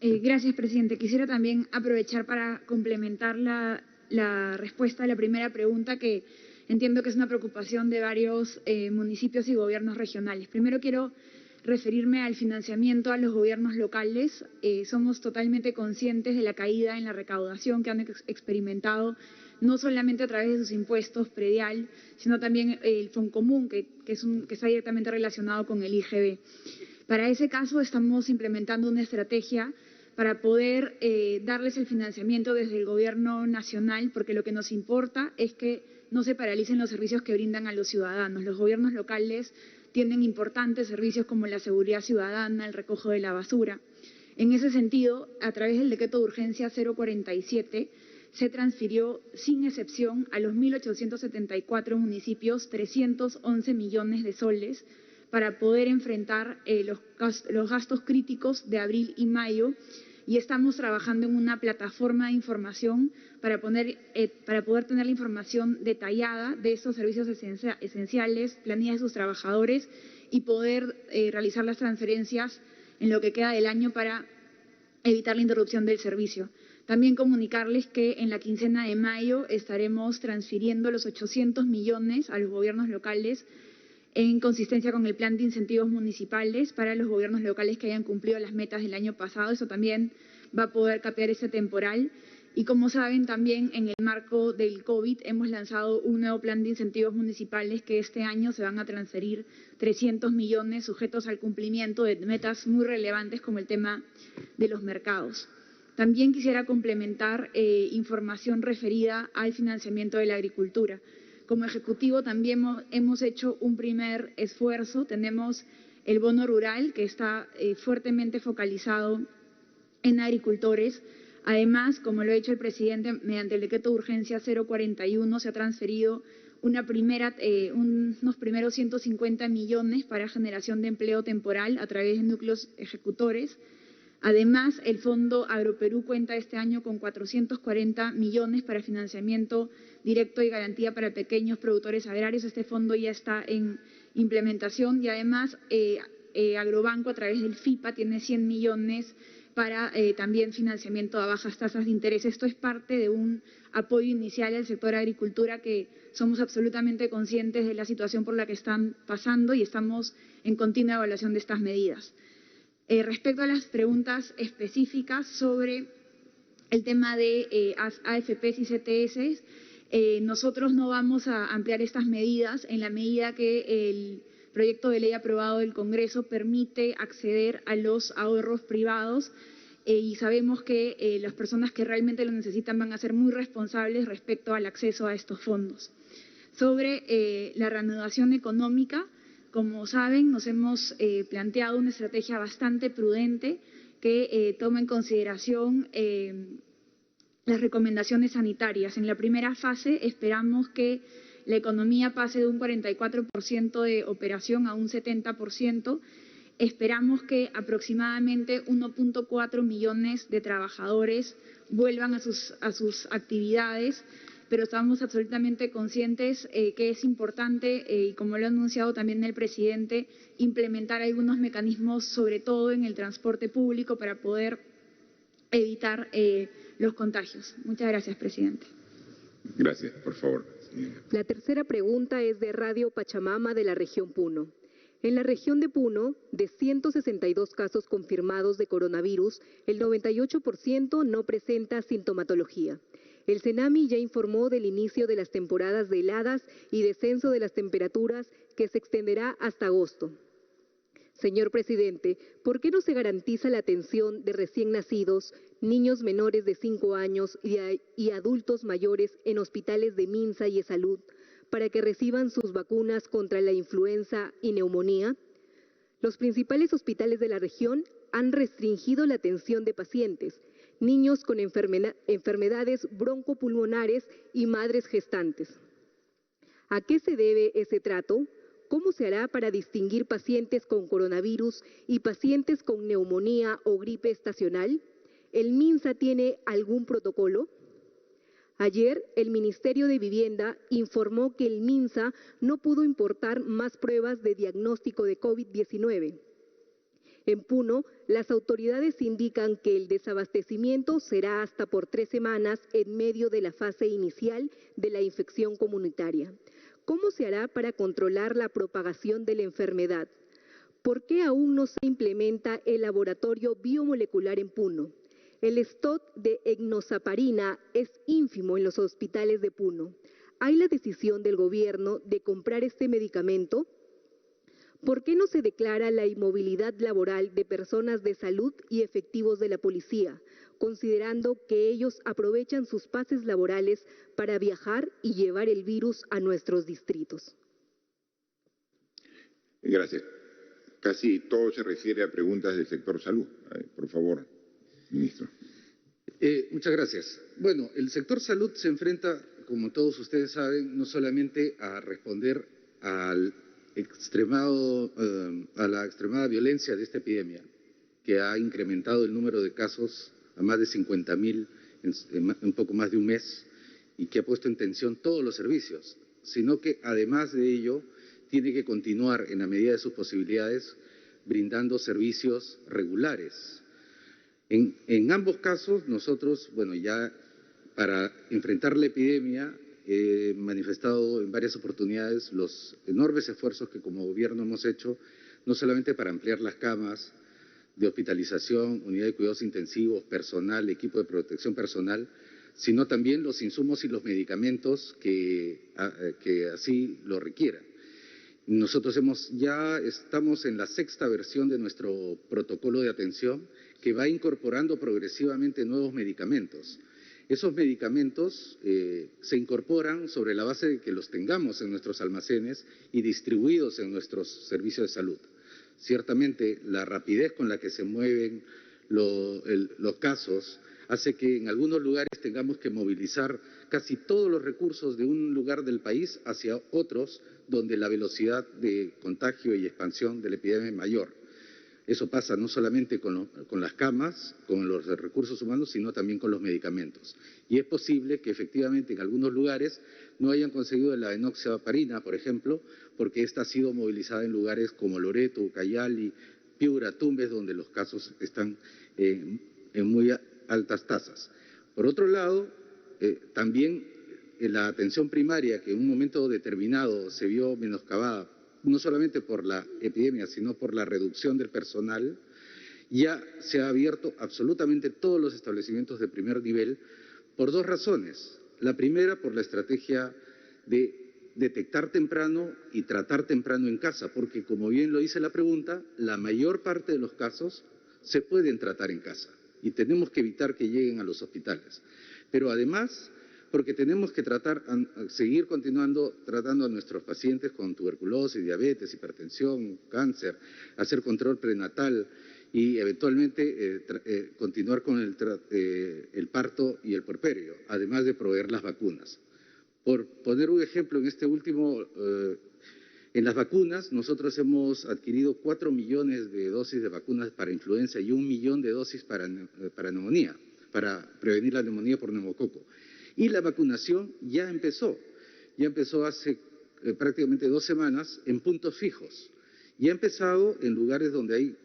Gracias, presidente. Quisiera también aprovechar para complementar la respuesta a la primera pregunta, que entiendo que es una preocupación de varios municipios y gobiernos regionales. Primero quiero referirme al financiamiento a los gobiernos locales. Somos totalmente conscientes de la caída en la recaudación que han experimentado, no solamente a través de sus impuestos predial, sino también el Foncomún, que está directamente relacionado con el IGB. Para ese caso estamos implementando una estrategia para poder darles el financiamiento desde el gobierno nacional, porque lo que nos importa es que no se paralicen los servicios que brindan a los ciudadanos. Los gobiernos locales tienen importantes servicios como la seguridad ciudadana, el recojo de la basura. En ese sentido, a través del decreto de urgencia 047, se transfirió sin excepción a los 1.874 municipios 311 millones de soles para poder enfrentar los gastos críticos de abril y mayo, y estamos trabajando en una plataforma de información para poder tener la información detallada de estos servicios esenciales, planillas de sus trabajadores, y poder realizar las transferencias en lo que queda del año para evitar la interrupción del servicio. También comunicarles que en la quincena de mayo estaremos transfiriendo los 800 millones a los gobiernos locales en consistencia con el plan de incentivos municipales para los gobiernos locales que hayan cumplido las metas del año pasado. Eso también va a poder capear ese temporal. Y como saben, también en el marco del COVID hemos lanzado un nuevo plan de incentivos municipales que este año se van a transferir 300 millones sujetos al cumplimiento de metas muy relevantes como el tema de los mercados. También quisiera complementar información referida al financiamiento de la agricultura. Como Ejecutivo también hemos hecho un primer esfuerzo. Tenemos el bono rural, que está fuertemente focalizado en agricultores. Además, como lo ha dicho el presidente, mediante el decreto de urgencia 041 se ha transferido unos primeros 150 millones para generación de empleo temporal a través de núcleos ejecutores. Además, el Fondo Agroperú cuenta este año con 440 millones para financiamiento directo y garantía para pequeños productores agrarios. Este fondo ya está en implementación, y además Agrobanco a través del FIPA tiene 100 millones para también financiamiento a bajas tasas de interés. Esto es parte de un apoyo inicial al sector agricultura, que somos absolutamente conscientes de la situación por la que están pasando y estamos en continua evaluación de estas medidas. Respecto a las preguntas específicas sobre el tema de AFPs y CTS, nosotros no vamos a ampliar estas medidas en la medida que el proyecto de ley aprobado del Congreso permite acceder a los ahorros privados, y sabemos que las personas que realmente lo necesitan van a ser muy responsables respecto al acceso a estos fondos. Sobre la reanudación económica, como saben, nos hemos planteado una estrategia bastante prudente que toma en consideración las recomendaciones sanitarias. En la primera fase esperamos que la economía pase de un 44% de operación a un 70%. Esperamos que aproximadamente 1.4 millones de trabajadores vuelvan a sus actividades, pero estamos absolutamente conscientes que es importante, y como lo ha anunciado también el presidente, implementar algunos mecanismos, sobre todo en el transporte público, para poder evitar los contagios. Muchas gracias, presidente. Gracias, por favor. La tercera pregunta es de Radio Pachamama, de la región Puno. En la región de Puno, de 162 casos confirmados de coronavirus, el 98% no presenta sintomatología. El CENAMI ya informó del inicio de las temporadas de heladas y descenso de las temperaturas, que se extenderá hasta agosto. Señor presidente, ¿por qué no se garantiza la atención de recién nacidos, niños menores de 5 años y adultos mayores en hospitales de Minsa y eSalud para que reciban sus vacunas contra la influenza y neumonía? Los principales hospitales de la región han restringido la atención de pacientes, niños con enfermedades broncopulmonares y madres gestantes. ¿A qué se debe ese trato? ¿Cómo se hará para distinguir pacientes con coronavirus y pacientes con neumonía o gripe estacional? ¿El MINSA tiene algún protocolo? Ayer, el Ministerio de Vivienda informó que el MINSA no pudo importar más pruebas de diagnóstico de COVID-19. En Puno, las autoridades indican que el desabastecimiento será hasta por 3 semanas en medio de la fase inicial de la infección comunitaria. ¿Cómo se hará para controlar la propagación de la enfermedad? ¿Por qué aún no se implementa el laboratorio biomolecular en Puno? El stock de enoxaparina es ínfimo en los hospitales de Puno. ¿Hay la decisión del gobierno de comprar este medicamento? ¿Por qué no se declara la inmovilidad laboral de personas de salud y efectivos de la policía, considerando que ellos aprovechan sus pases laborales para viajar y llevar el virus a nuestros distritos? Gracias. Casi todo se refiere a preguntas del sector salud. Por favor, ministro. Muchas gracias. Bueno, el sector salud se enfrenta, como todos ustedes saben, no solamente a responder a la extremada violencia de esta epidemia, que ha incrementado el número de casos a más de 50.000 en un poco más de un mes y que ha puesto en tensión todos los servicios, sino que además de ello tiene que continuar en la medida de sus posibilidades brindando servicios regulares. En ambos casos, nosotros, bueno, ya para enfrentar la epidemia, he manifestado en varias oportunidades los enormes esfuerzos que como gobierno hemos hecho, no solamente para ampliar las camas de hospitalización, unidad de cuidados intensivos, personal, equipo de protección personal, sino también los insumos y los medicamentos que así lo requieran. Nosotros ya estamos en la 6ª versión de nuestro protocolo de atención que va incorporando progresivamente nuevos medicamentos. Esos medicamentos se incorporan sobre la base de que los tengamos en nuestros almacenes y distribuidos en nuestros servicios de salud. Ciertamente, la rapidez con la que se mueven los casos hace que en algunos lugares tengamos que movilizar casi todos los recursos de un lugar del país hacia otros donde la velocidad de contagio y expansión de la epidemia es mayor. Eso pasa no solamente con las camas, con los recursos humanos, sino también con los medicamentos. Y es posible que efectivamente en algunos lugares no hayan conseguido la enoxaparina, por ejemplo, porque esta ha sido movilizada en lugares como Loreto, Ucayali, Piura, Tumbes, donde los casos están en muy altas tasas. Por otro lado, también la atención primaria, que en un momento determinado se vio menoscabada, no solamente por la epidemia, sino por la reducción del personal, ya se ha abierto absolutamente todos los establecimientos de primer nivel por 2 razones. La primera, por la estrategia de detectar temprano y tratar temprano en casa, porque como bien lo dice la pregunta, la mayor parte de los casos se pueden tratar en casa y tenemos que evitar que lleguen a los hospitales. Pero además, porque tenemos que seguir continuando tratando a nuestros pacientes con tuberculosis, diabetes, hipertensión, cáncer, hacer control prenatal y eventualmente continuar con el parto y el puerperio, además de proveer las vacunas. Por poner un ejemplo, en este último, en las vacunas, nosotros hemos adquirido 4 millones de dosis de vacunas para influenza y 1 millón de dosis para neumonía, para prevenir la neumonía por neumococo. Y la vacunación ya empezó hace prácticamente 2 semanas en puntos fijos. Y ha empezado en lugares donde hay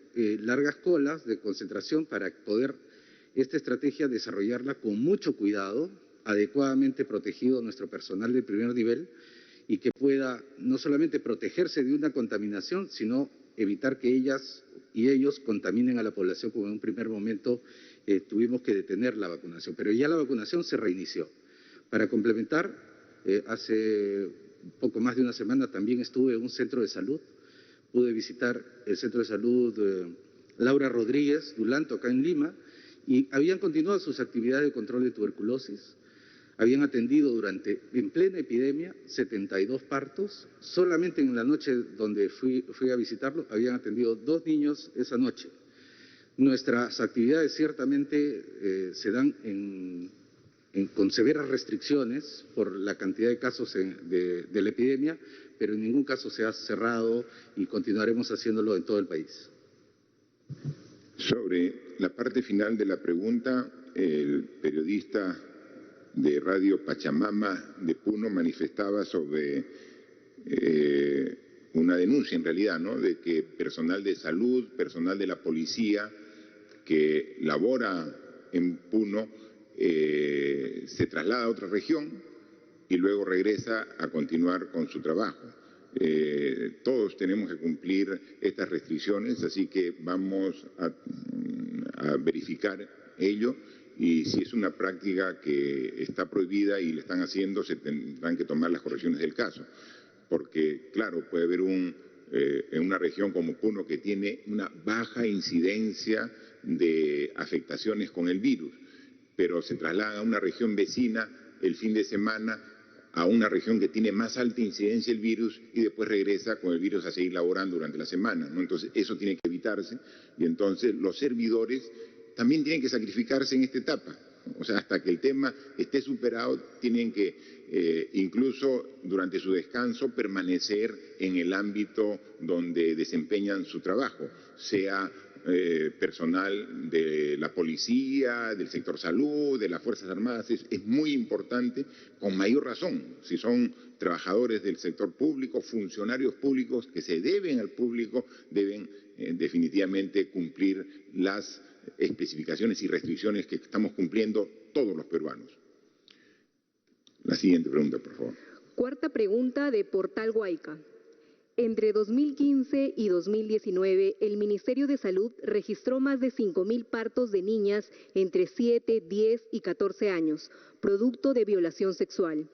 largas colas de concentración para poder esta estrategia desarrollarla con mucho cuidado, adecuadamente protegido nuestro personal de primer nivel y que pueda no solamente protegerse de una contaminación, sino evitar que ellas y ellos contaminen a la población, como en un primer momento tuvimos que detener la vacunación. Pero ya la vacunación se reinició. Para complementar, hace poco más de una semana también estuve en un centro de salud. Pude visitar el centro de salud Laura Rodríguez Dulanto, acá en Lima, y habían continuado sus actividades de control de tuberculosis. Habían atendido en plena epidemia, 72 partos. Solamente en la noche donde fui a visitarlo, habían atendido 2 niños esa noche. Nuestras actividades ciertamente se dan con severas restricciones por la cantidad de casos de la epidemia, pero en ningún caso se ha cerrado y continuaremos haciéndolo en todo el país. Sobre la parte final de la pregunta, el periodista de Radio Pachamama de Puno manifestaba sobre una denuncia en realidad, ¿no?, de que personal de salud, personal de la policía que labora en Puno se traslada a otra región y luego regresa a continuar con su trabajo. Todos tenemos que cumplir estas restricciones, así que vamos a verificar ello, y si es una práctica que está prohibida y le están haciendo, se tendrán que tomar las correcciones del caso. Porque, claro, puede haber en una región como Puno que tiene una baja incidencia de afectaciones con el virus, pero se traslada a una región vecina el fin de semana a una región que tiene más alta incidencia del virus y después regresa con el virus a seguir laborando durante la semana, ¿no? Entonces, eso tiene que evitarse, y entonces los servidores también tienen que sacrificarse en esta etapa. O sea, hasta que el tema esté superado, tienen que, incluso durante su descanso, permanecer en el ámbito donde desempeñan su trabajo, sea personal de la policía, del sector salud, de las Fuerzas Armadas. Es muy importante, con mayor razón, si son trabajadores del sector público, funcionarios públicos que se deben al público, deben definitivamente cumplir las especificaciones y restricciones que estamos cumpliendo todos los peruanos. La siguiente pregunta, por favor. Cuarta pregunta de Portal Huayca. Entre 2015 y 2019, el Ministerio de Salud registró más de 5.000 partos de niñas entre 7, 10 y 14 años, producto de violación sexual.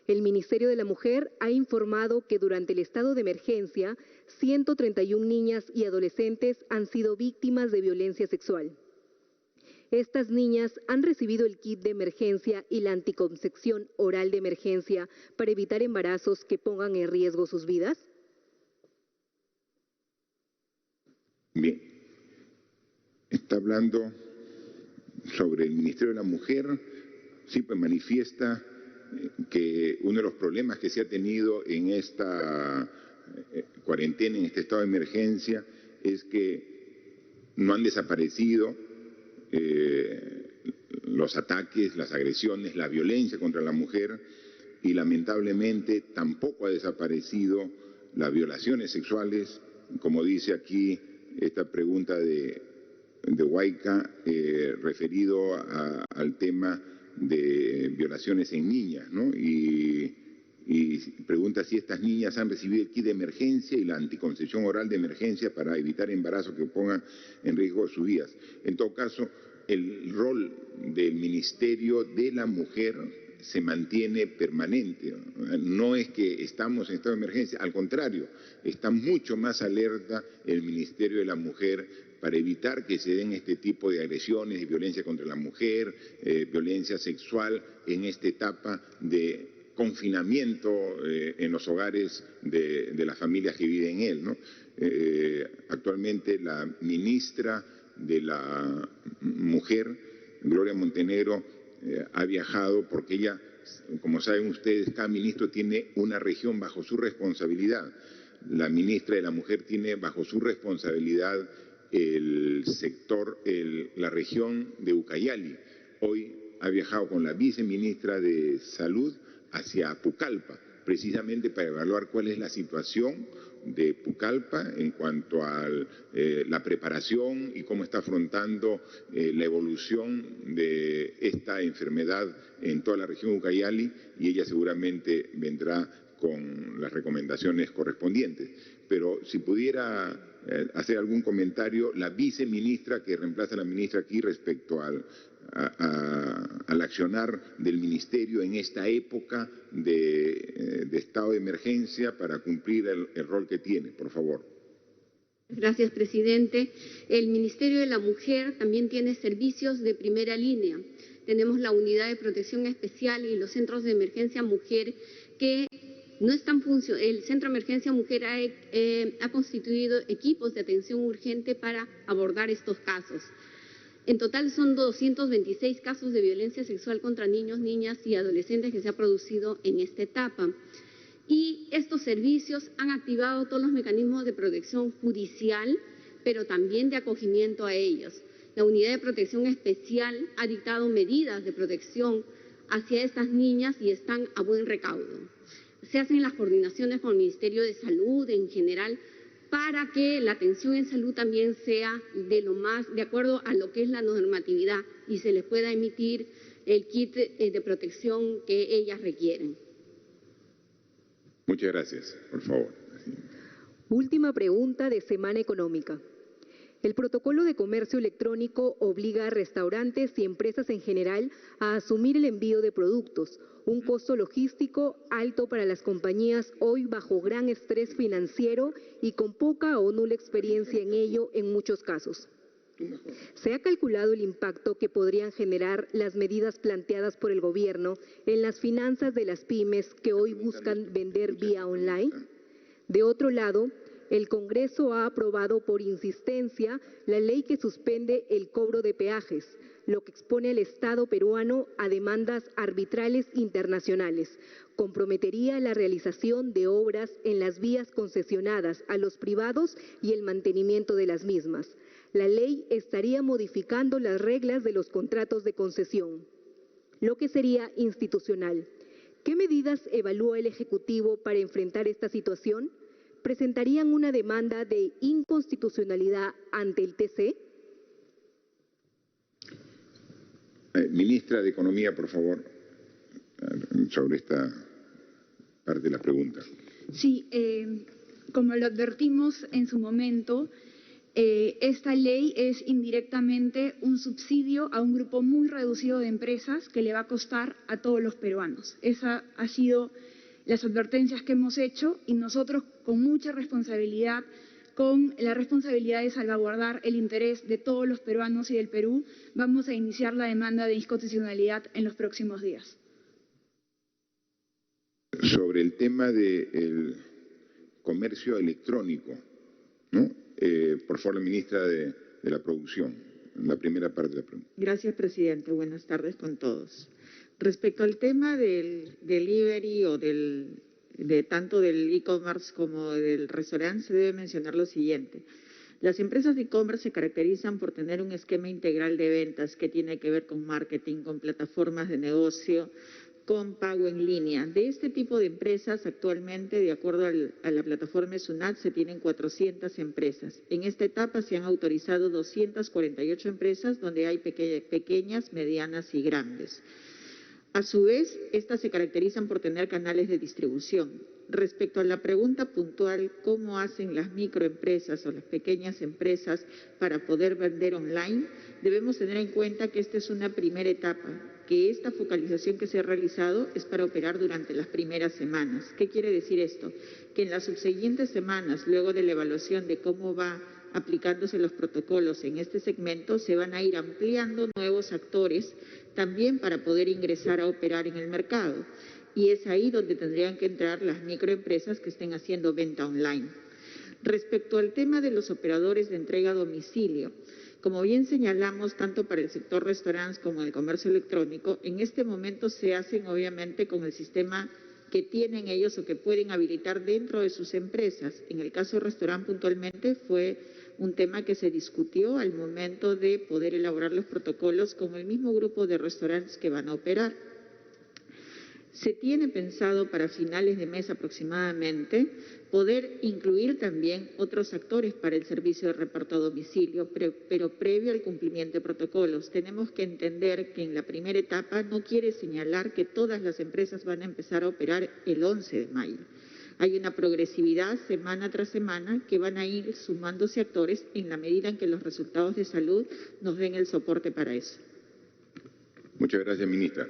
El Ministerio de la Mujer ha informado que durante el estado de emergencia, 131 niñas y adolescentes han sido víctimas de violencia sexual. Estas niñas han recibido el kit de emergencia y la anticoncepción oral de emergencia para evitar embarazos que pongan en riesgo sus vidas. Bien, está hablando sobre el Ministerio de la Mujer. Sí, pues manifiesta que uno de los problemas que se ha tenido en esta cuarentena, en este estado de emergencia, es que no han desaparecido los ataques, las agresiones, la violencia contra la mujer, y lamentablemente tampoco ha desaparecido las violaciones sexuales, como dice aquí esta pregunta de Huayca, referido al tema de violaciones en niñas, ¿no? Y pregunta si estas niñas han recibido el kit de emergencia y la anticoncepción oral de emergencia para evitar embarazos que pongan en riesgo sus vidas. En todo caso, el rol del Ministerio de la Mujer se mantiene permanente. No es que estamos en estado de emergencia, al contrario, está mucho más alerta el Ministerio de la Mujer para evitar que se den este tipo de agresiones y violencia contra la mujer, violencia sexual en esta etapa de confinamiento en los hogares de las familias que viven en él, ¿no? Actualmente la ministra de la Mujer, Gloria Montenegro, ha viajado porque ella, como saben ustedes, cada ministro tiene una región bajo su responsabilidad. La ministra de la Mujer tiene bajo su responsabilidad el sector, la región de Ucayali. Hoy ha viajado con la viceministra de Salud hacia Pucallpa, precisamente para evaluar cuál es la situación de Pucallpa en cuanto a la preparación y cómo está afrontando la evolución de esta enfermedad en toda la región de Ucayali, y ella seguramente vendrá con las recomendaciones correspondientes. Pero si pudiera hacer algún comentario la viceministra que reemplaza a la ministra aquí respecto al accionar del ministerio en esta época de estado de emergencia para cumplir el rol que tiene, por favor. Gracias, presidente. El Ministerio de la Mujer también tiene servicios de primera línea. Tenemos la Unidad de Protección Especial y los Centros de Emergencia Mujer que no están funcionando. El Centro de Emergencia Mujer ha constituido equipos de atención urgente para abordar estos casos. En total son 226 casos de violencia sexual contra niños, niñas y adolescentes que se ha producido en esta etapa. Y estos servicios han activado todos los mecanismos de protección judicial, pero también de acogimiento a ellos. La Unidad de Protección Especial ha dictado medidas de protección hacia estas niñas y están a buen recaudo. Se hacen las coordinaciones con el Ministerio de Salud en general para que la atención en salud también sea de acuerdo a lo que es la normatividad y se les pueda emitir el kit de protección que ellas requieren. Muchas gracias, por favor. Última pregunta de Semana Económica. El protocolo de comercio electrónico obliga a restaurantes y empresas en general a asumir el envío de productos, un costo logístico alto para las compañías hoy bajo gran estrés financiero y con poca o nula experiencia en ello en muchos casos. ¿Se ha calculado el impacto que podrían generar las medidas planteadas por el gobierno en las finanzas de las pymes que hoy buscan vender vía online? De otro lado, el Congreso ha aprobado por insistencia la ley que suspende el cobro de peajes, lo que expone al Estado peruano a demandas arbitrales internacionales. Comprometería la realización de obras en las vías concesionadas a los privados y el mantenimiento de las mismas. La ley estaría modificando las reglas de los contratos de concesión, lo que sería institucional. ¿Qué medidas evalúa el Ejecutivo para enfrentar esta situación? ¿Presentarían una demanda de inconstitucionalidad ante el TC? Ministra de Economía, por favor, sobre esta parte de la pregunta. Sí, como lo advertimos en su momento, esta ley es indirectamente un subsidio a un grupo muy reducido de empresas que le va a costar a todos los peruanos. Esa ha sido las advertencias que hemos hecho y nosotros con mucha responsabilidad, con la responsabilidad de salvaguardar el interés de todos los peruanos y del Perú, vamos a iniciar la demanda de inconstitucionalidad en los próximos días. Sobre el tema del comercio electrónico, ¿no? Por favor, la ministra de la Producción, la primera parte de la pregunta. Gracias, presidente. Buenas tardes con todos. Respecto al tema del delivery o tanto del e-commerce como del restaurante, se debe mencionar lo siguiente. Las empresas de e-commerce se caracterizan por tener un esquema integral de ventas que tiene que ver con marketing, con plataformas de negocio, con pago en línea. De este tipo de empresas, actualmente, de acuerdo a la plataforma SUNAT, se tienen 400 empresas. En esta etapa se han autorizado 248 empresas, donde hay pequeñas, medianas y grandes. A su vez, estas se caracterizan por tener canales de distribución. Respecto a la pregunta puntual, ¿cómo hacen las microempresas o las pequeñas empresas para poder vender online? Debemos tener en cuenta que esta es una primera etapa, que esta focalización que se ha realizado es para operar durante las primeras semanas. ¿Qué quiere decir esto? Que en las subsiguientes semanas, luego de la evaluación de cómo va aplicándose los protocolos en este segmento, se van a ir ampliando nuevos actores también para poder ingresar a operar en el mercado. Y es ahí donde tendrían que entrar las microempresas que estén haciendo venta online. Respecto al tema de los operadores de entrega a domicilio, como bien señalamos, tanto para el sector restaurantes como el comercio electrónico, en este momento se hacen obviamente con el sistema que tienen ellos o que pueden habilitar dentro de sus empresas. En el caso del restaurante puntualmente fue un tema que se discutió al momento de poder elaborar los protocolos con el mismo grupo de restaurantes que van a operar. Se tiene pensado para finales de mes aproximadamente poder incluir también otros actores para el servicio de reparto a domicilio, pero previo al cumplimiento de protocolos. Tenemos que entender que en la primera etapa no quiere señalar que todas las empresas van a empezar a operar el 11 de mayo. Hay una progresividad semana tras semana que van a ir sumándose actores en la medida en que los resultados de salud nos den el soporte para eso. Muchas gracias, ministra.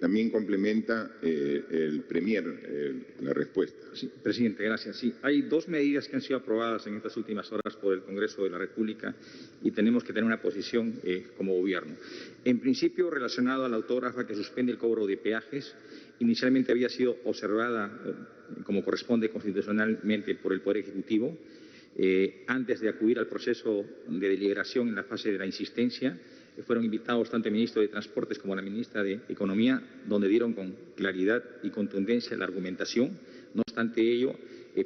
También complementa el Premier la respuesta. Sí, presidente, gracias. Sí, hay dos medidas que han sido aprobadas en estas últimas horas por el Congreso de la República y tenemos que tener una posición como gobierno. En principio, relacionado a la autógrafa que suspende el cobro de peajes, inicialmente había sido observada como corresponde constitucionalmente por el Poder Ejecutivo, antes de acudir al proceso de deliberación en la fase de la insistencia. Fueron invitados tanto el ministro de Transportes como la ministra de Economía, donde dieron con claridad y contundencia la argumentación. No obstante ello,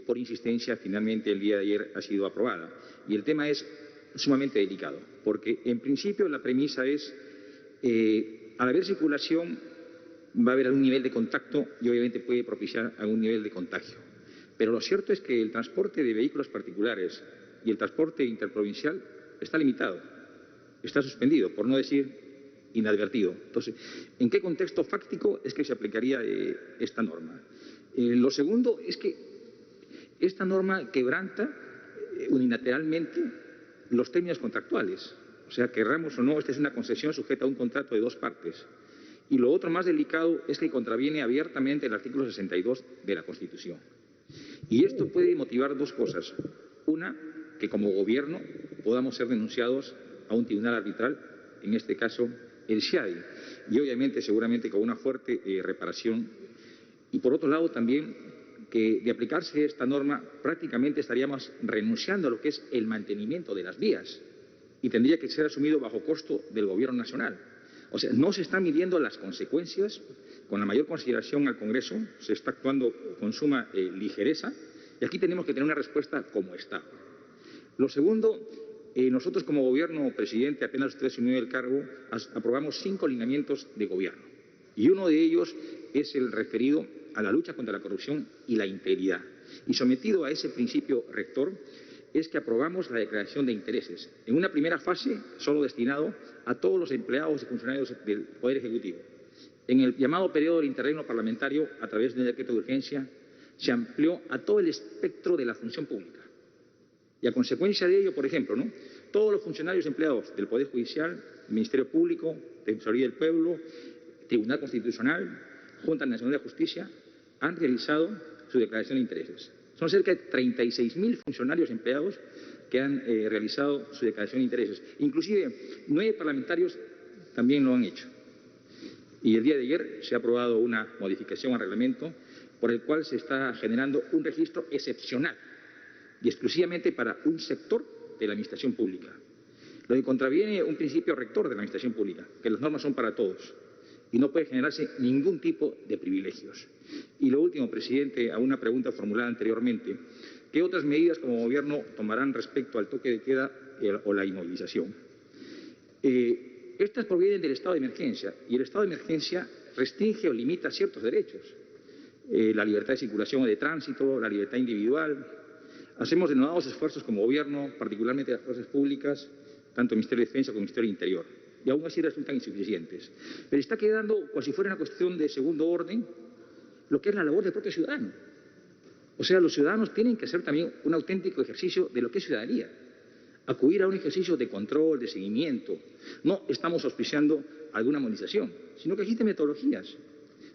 por insistencia, finalmente el día de ayer ha sido aprobada. Y el tema es sumamente delicado, porque en principio la premisa es, al haber circulación va a haber algún nivel de contacto y obviamente puede propiciar algún nivel de contagio. Pero lo cierto es que el transporte de vehículos particulares y el transporte interprovincial está limitado, está suspendido, por no decir inadvertido. Entonces, ¿en qué contexto fáctico es que se aplicaría esta norma? Lo segundo es que esta norma quebranta unilateralmente los términos contractuales. O sea, querramos o no, esta es una concesión sujeta a un contrato de dos partes. Y lo otro más delicado es que contraviene abiertamente el artículo 62 de la Constitución. Y esto puede motivar dos cosas. Una, que como gobierno podamos ser denunciados a un tribunal arbitral, en este caso el SIADI, y obviamente seguramente con una fuerte reparación. Y por otro lado también que de aplicarse esta norma prácticamente estaríamos renunciando a lo que es el mantenimiento de las vías y tendría que ser asumido bajo costo del Gobierno nacional. O sea, no se están midiendo las consecuencias con la mayor consideración al Congreso, se está actuando con suma ligereza y aquí tenemos que tener una respuesta como Estado. Lo segundo, nosotros como Gobierno, presidente, apenas usted asumió el cargo, aprobamos 5 lineamientos de gobierno y uno de ellos es el referido a la lucha contra la corrupción y la integridad. Y sometido a ese principio rector es que aprobamos la declaración de intereses, en una primera fase solo destinado a todos los empleados y funcionarios del Poder Ejecutivo. En el llamado periodo del interregno parlamentario, a través de un decreto de urgencia, se amplió a todo el espectro de la función pública. Y a consecuencia de ello, por ejemplo, todos los funcionarios empleados del Poder Judicial, Ministerio Público, Defensoría del Pueblo, Tribunal Constitucional, Junta Nacional de Justicia, han realizado su declaración de intereses. Son cerca de 36.000 funcionarios empleados que han realizado su declaración de intereses. Inclusive 9 parlamentarios también lo han hecho. Y el día de ayer se ha aprobado una modificación al reglamento por el cual se está generando un registro excepcional y exclusivamente para un sector de la administración pública. Lo que contraviene un principio rector de la administración pública, que las normas son para todos y no puede generarse ningún tipo de privilegios. Y lo último, presidente, a una pregunta formulada anteriormente, ¿qué otras medidas como gobierno tomarán respecto al toque de queda o la inmovilización? Estas provienen del estado de emergencia y el estado de emergencia restringe o limita ciertos derechos. La libertad de circulación o de tránsito, la libertad individual. Hacemos denodados esfuerzos como gobierno, particularmente las fuerzas públicas, tanto el Ministerio de Defensa como el Ministerio del Interior. Y aún así resultan insuficientes. Pero está quedando, como si fuera una cuestión de segundo orden, lo que es la labor del propio ciudadano. O sea, los ciudadanos tienen que hacer también un auténtico ejercicio de lo que es ciudadanía. Acudir a un ejercicio de control, de seguimiento. No estamos auspiciando alguna movilización, sino que existen metodologías.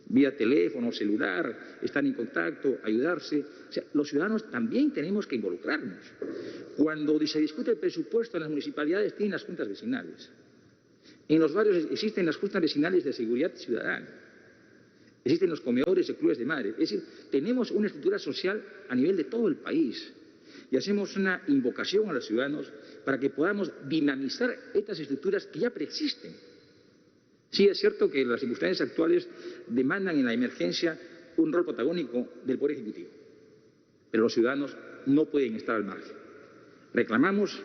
Vía teléfono, celular, estar en contacto, ayudarse. O sea, los ciudadanos también tenemos que involucrarnos. Cuando se discute el presupuesto en las municipalidades, tienen las juntas vecinales. En los barrios existen las juntas vecinales de seguridad ciudadana. Existen los comedores de clubes de madres. Es decir, tenemos una estructura social a nivel de todo el país. Y hacemos una invocación a los ciudadanos para que podamos dinamizar estas estructuras que ya preexisten. Sí, es cierto que las circunstancias actuales demandan en la emergencia un rol protagónico del Poder Ejecutivo. Pero los ciudadanos no pueden estar al margen. Reclamamos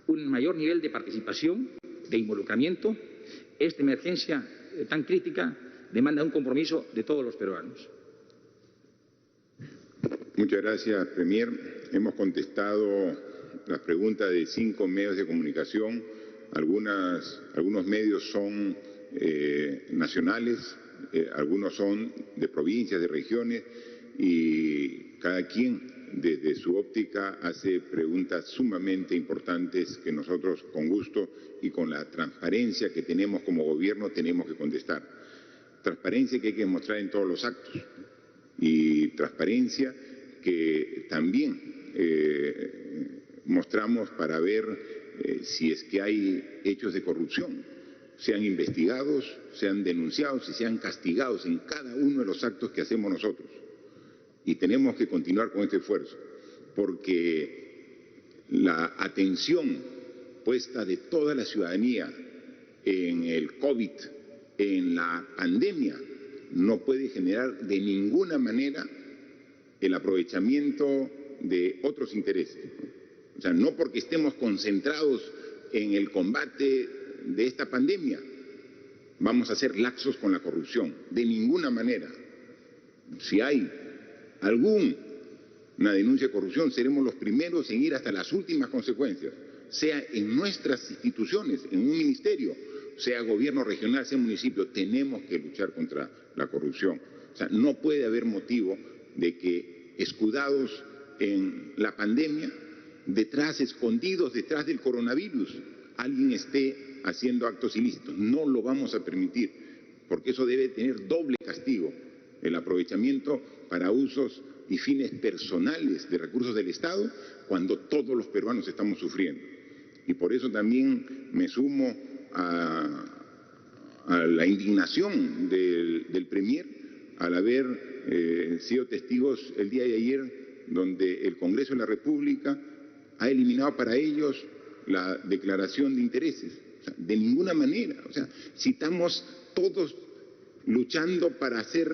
un mayor nivel de participación, de involucramiento. Esta emergencia tan crítica demanda un compromiso de todos los peruanos. Muchas gracias, Premier. Hemos contestado las preguntas de 5 medios de comunicación. Algunos medios son nacionales, algunos son de provincias, de regiones, y cada quien desde su óptica hace preguntas sumamente importantes que nosotros con gusto y con la transparencia que tenemos como gobierno tenemos que contestar. Transparencia que hay que mostrar en todos los actos y transparencia que también mostramos para ver si es que hay hechos de corrupción, sean investigados, sean denunciados y sean castigados en cada uno de los actos que hacemos nosotros. Y tenemos que continuar con este esfuerzo, porque la atención puesta de toda la ciudadanía en el COVID, en la pandemia, no puede generar de ninguna manera el aprovechamiento de otros intereses. O sea, no porque estemos concentrados en el combate de esta pandemia, vamos a ser laxos con la corrupción, de ninguna manera. Si hay alguna denuncia de corrupción, seremos los primeros en ir hasta las últimas consecuencias, sea en nuestras instituciones, en un ministerio, sea gobierno regional, sea municipio. Tenemos que luchar contra la corrupción. O sea, no puede haber motivo de que, escudados en la pandemia, escondidos detrás del coronavirus, alguien esté haciendo actos ilícitos. No lo vamos a permitir, porque eso debe tener doble castigo: el aprovechamiento para usos y fines personales de recursos del Estado, cuando todos los peruanos estamos sufriendo. Y por eso también me sumo a la indignación del Premier al haber sido testigos el día de ayer, donde el Congreso de la República ha eliminado para ellos la declaración de intereses. O sea, de ninguna manera. O sea, si estamos todos luchando para hacer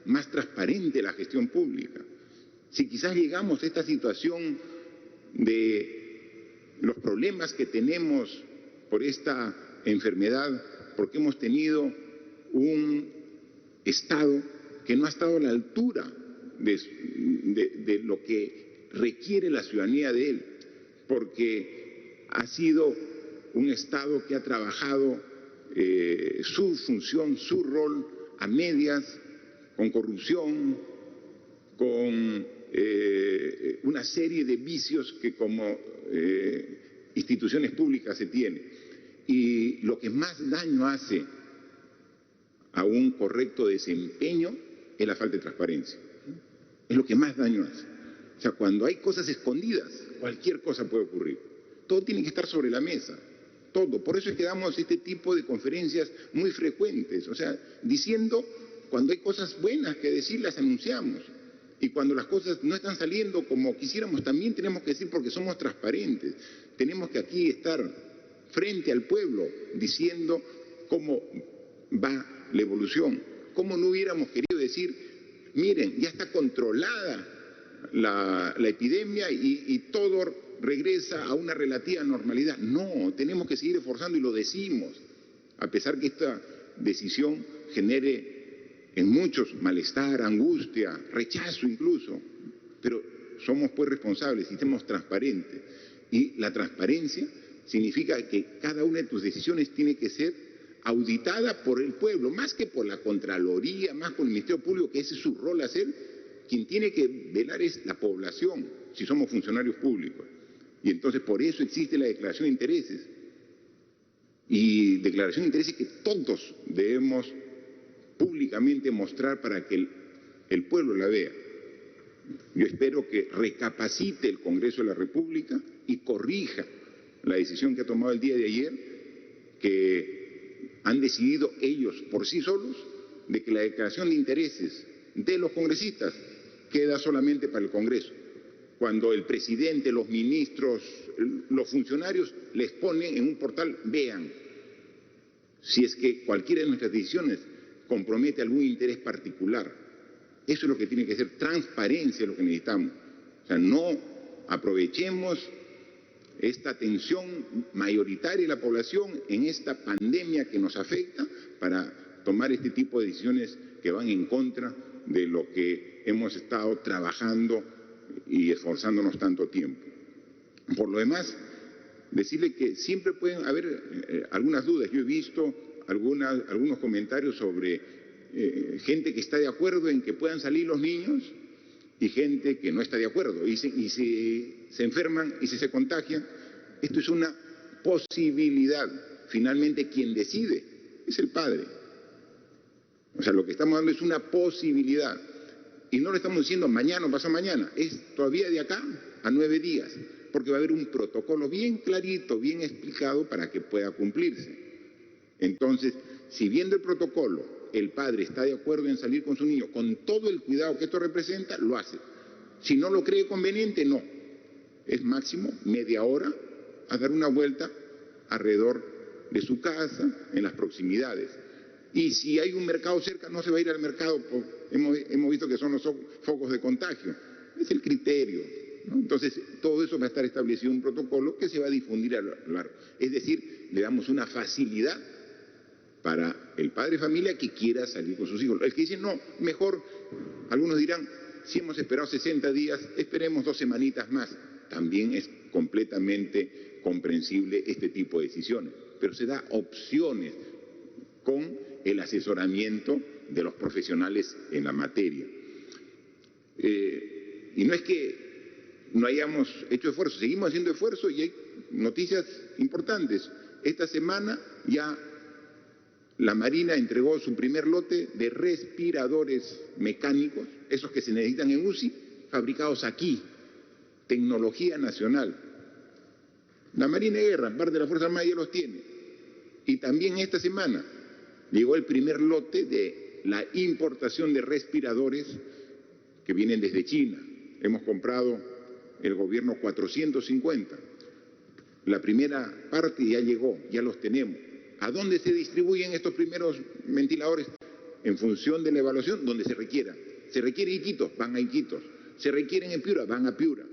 más transparente la gestión pública, si quizás llegamos a esta situación de los problemas que tenemos por esta enfermedad, porque hemos tenido un Estado que no ha estado a la altura de lo que requiere la ciudadanía de él, porque ha sido un Estado que ha trabajado su función, su rol a medias, con corrupción, con una serie de vicios que como instituciones públicas se tiene. Y lo que más daño hace a un correcto desempeño es la falta de transparencia. Es lo que más daño hace. O sea, cuando hay cosas escondidas, cualquier cosa puede ocurrir. Todo tiene que estar sobre la mesa. Todo. Por eso es que damos este tipo de conferencias muy frecuentes. O sea, diciendo, cuando hay cosas buenas que decir, las anunciamos. Y cuando las cosas no están saliendo como quisiéramos, también tenemos que decir, porque somos transparentes. Tenemos que aquí estar frente al pueblo diciendo cómo va la evolución. Cómo no hubiéramos querido decir, miren, ya está controlada la epidemia y todo regresa a una relativa normalidad. No, tenemos que seguir esforzando y lo decimos, a pesar que esta decisión genere en muchos malestar, angustia, rechazo incluso, pero somos pues responsables y somos transparentes. Y la transparencia significa que cada una de tus decisiones tiene que ser auditada por el pueblo, más que por la Contraloría, más por el Ministerio Público, que ese es su rol hacer. Quien tiene que velar es la población, si somos funcionarios públicos. Y entonces por eso existe la declaración de intereses. Y declaración de intereses que todos debemos públicamente mostrar para que el pueblo la vea. Yo espero que recapacite el Congreso de la República y corrija la decisión que ha tomado el día de ayer, que han decidido ellos por sí solos de que la declaración de intereses de los congresistas queda solamente para el Congreso, cuando el presidente, los ministros, los funcionarios les ponen en un portal, vean, si es que cualquiera de nuestras decisiones compromete algún interés particular. Eso es lo que tiene que ser, transparencia es lo que necesitamos. O sea, no aprovechemos esta tensión mayoritaria de la población en esta pandemia que nos afecta para tomar este tipo de decisiones que van en contra de lo que hemos estado trabajando y esforzándonos tanto tiempo. Por lo demás, decirle que siempre pueden haber algunas dudas. Yo he visto algunos comentarios sobre gente que está de acuerdo en que puedan salir los niños y gente que no está de acuerdo. Y si se enferman y si se contagian, esto es una posibilidad. Finalmente, quien decide es el padre. O sea, lo que estamos dando es una posibilidad. Y no lo estamos diciendo mañana o pasado mañana, es todavía de acá a 9 días, porque va a haber un protocolo bien clarito, bien explicado para que pueda cumplirse. Entonces, si viendo el protocolo el padre está de acuerdo en salir con su niño, con todo el cuidado que esto representa, lo hace. Si no lo cree conveniente, no. Es máximo media hora a dar una vuelta alrededor de su casa, en las proximidades. Y si hay un mercado cerca, no se va a ir al mercado, hemos visto que son los focos de contagio. Es el criterio, ¿no? Entonces, todo eso va a estar establecido en un protocolo que se va a difundir a lo largo. Es decir, le damos una facilidad para el padre de familia que quiera salir con sus hijos. El que dice, no, mejor, algunos dirán, si hemos esperado 60 días, esperemos 2 semanitas más. También es completamente comprensible este tipo de decisiones, pero se da opciones con el asesoramiento de los profesionales en la materia. Y no es que no hayamos hecho esfuerzos, seguimos haciendo esfuerzos y hay noticias importantes. Esta semana ya la Marina entregó su primer lote de respiradores mecánicos, esos que se necesitan en UCI, fabricados aquí, tecnología nacional. La Marina de Guerra, parte de la Fuerza Armada, ya los tiene. Y también esta semana llegó el primer lote de la importación de respiradores que vienen desde China. Hemos comprado el gobierno 450. La primera parte ya llegó, ya los tenemos. ¿A dónde se distribuyen estos primeros ventiladores? En función de la evaluación, donde se requiera. Se requiere en Iquitos, van a Iquitos. Se requieren en Piura, van a Piura.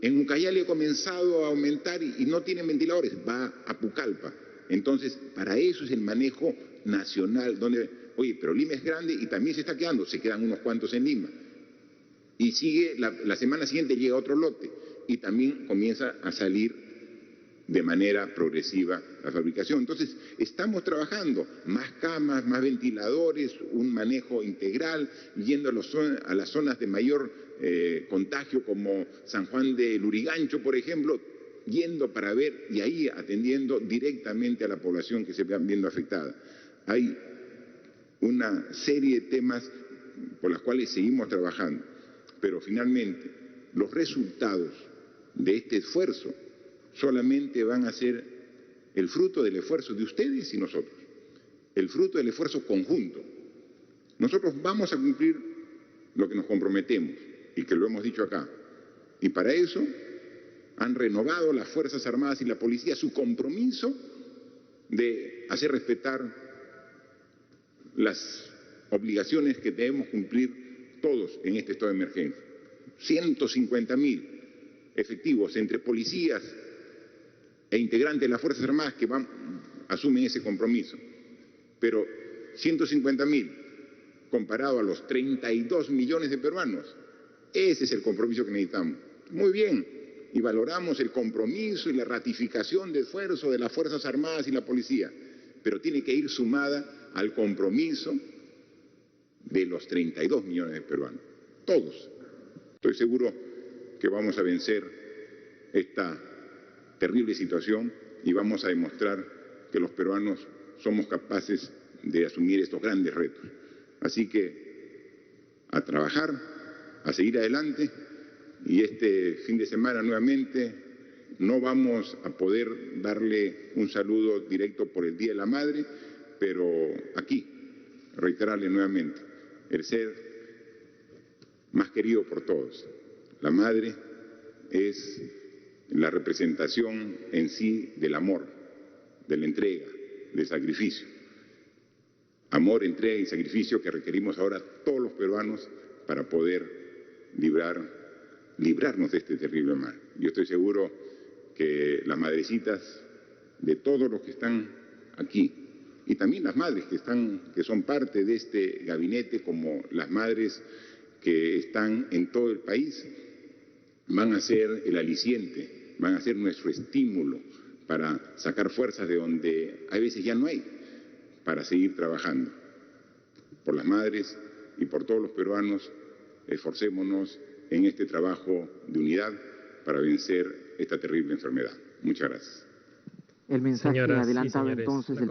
En Ucayali ha comenzado a aumentar y no tienen ventiladores, va a Pucallpa. Entonces, para eso es el manejo nacional, donde, oye, pero Lima es grande y también se está quedando, se quedan unos cuantos en Lima. Y sigue, la semana siguiente llega otro lote y también comienza a salir de manera progresiva la fabricación. Entonces, estamos trabajando más camas, más ventiladores, un manejo integral, yendo a las zonas de mayor contagio como San Juan de Lurigancho, por ejemplo, yendo para ver y ahí atendiendo directamente a la población que se va viendo afectada. Hay una serie de temas por los cuales seguimos trabajando, pero finalmente los resultados de este esfuerzo solamente van a ser el fruto del esfuerzo de ustedes y nosotros, el fruto del esfuerzo conjunto. Nosotros vamos a cumplir lo que nos comprometemos y que lo hemos dicho acá. Y para eso han renovado las Fuerzas Armadas y la Policía su compromiso de hacer respetar las obligaciones que debemos cumplir todos en este estado de emergencia. 150.000 efectivos entre policías e integrantes de las Fuerzas Armadas que asumen ese compromiso. Pero 150.000 comparado a los 32 millones de peruanos, ese es el compromiso que necesitamos. Muy bien, y valoramos el compromiso y la ratificación de esfuerzo de las Fuerzas Armadas y la Policía, pero tiene que ir sumada al compromiso de los 32 millones de peruanos. Todos. Estoy seguro que vamos a vencer esta terrible situación y vamos a demostrar que los peruanos somos capaces de asumir estos grandes retos. Así que a trabajar, a seguir adelante, y este fin de semana nuevamente no vamos a poder darle un saludo directo por el Día de la Madre, pero aquí reiterarle nuevamente el ser más querido por todos. La madre es la representación en sí del amor, de la entrega, del sacrificio. Amor, entrega y sacrificio que requerimos ahora todos los peruanos para poder librarnos de este terrible mal. Yo estoy seguro que las madrecitas de todos los que están aquí, y también las madres que son parte de este gabinete, como las madres que están en todo el país, van a ser el aliciente, van a ser nuestro estímulo para sacar fuerzas de donde a veces ya no hay, para seguir trabajando. Por las madres y por todos los peruanos, esforcémonos en este trabajo de unidad para vencer esta terrible enfermedad. Muchas gracias. El mensaje Señoras y adelantado señores, entonces del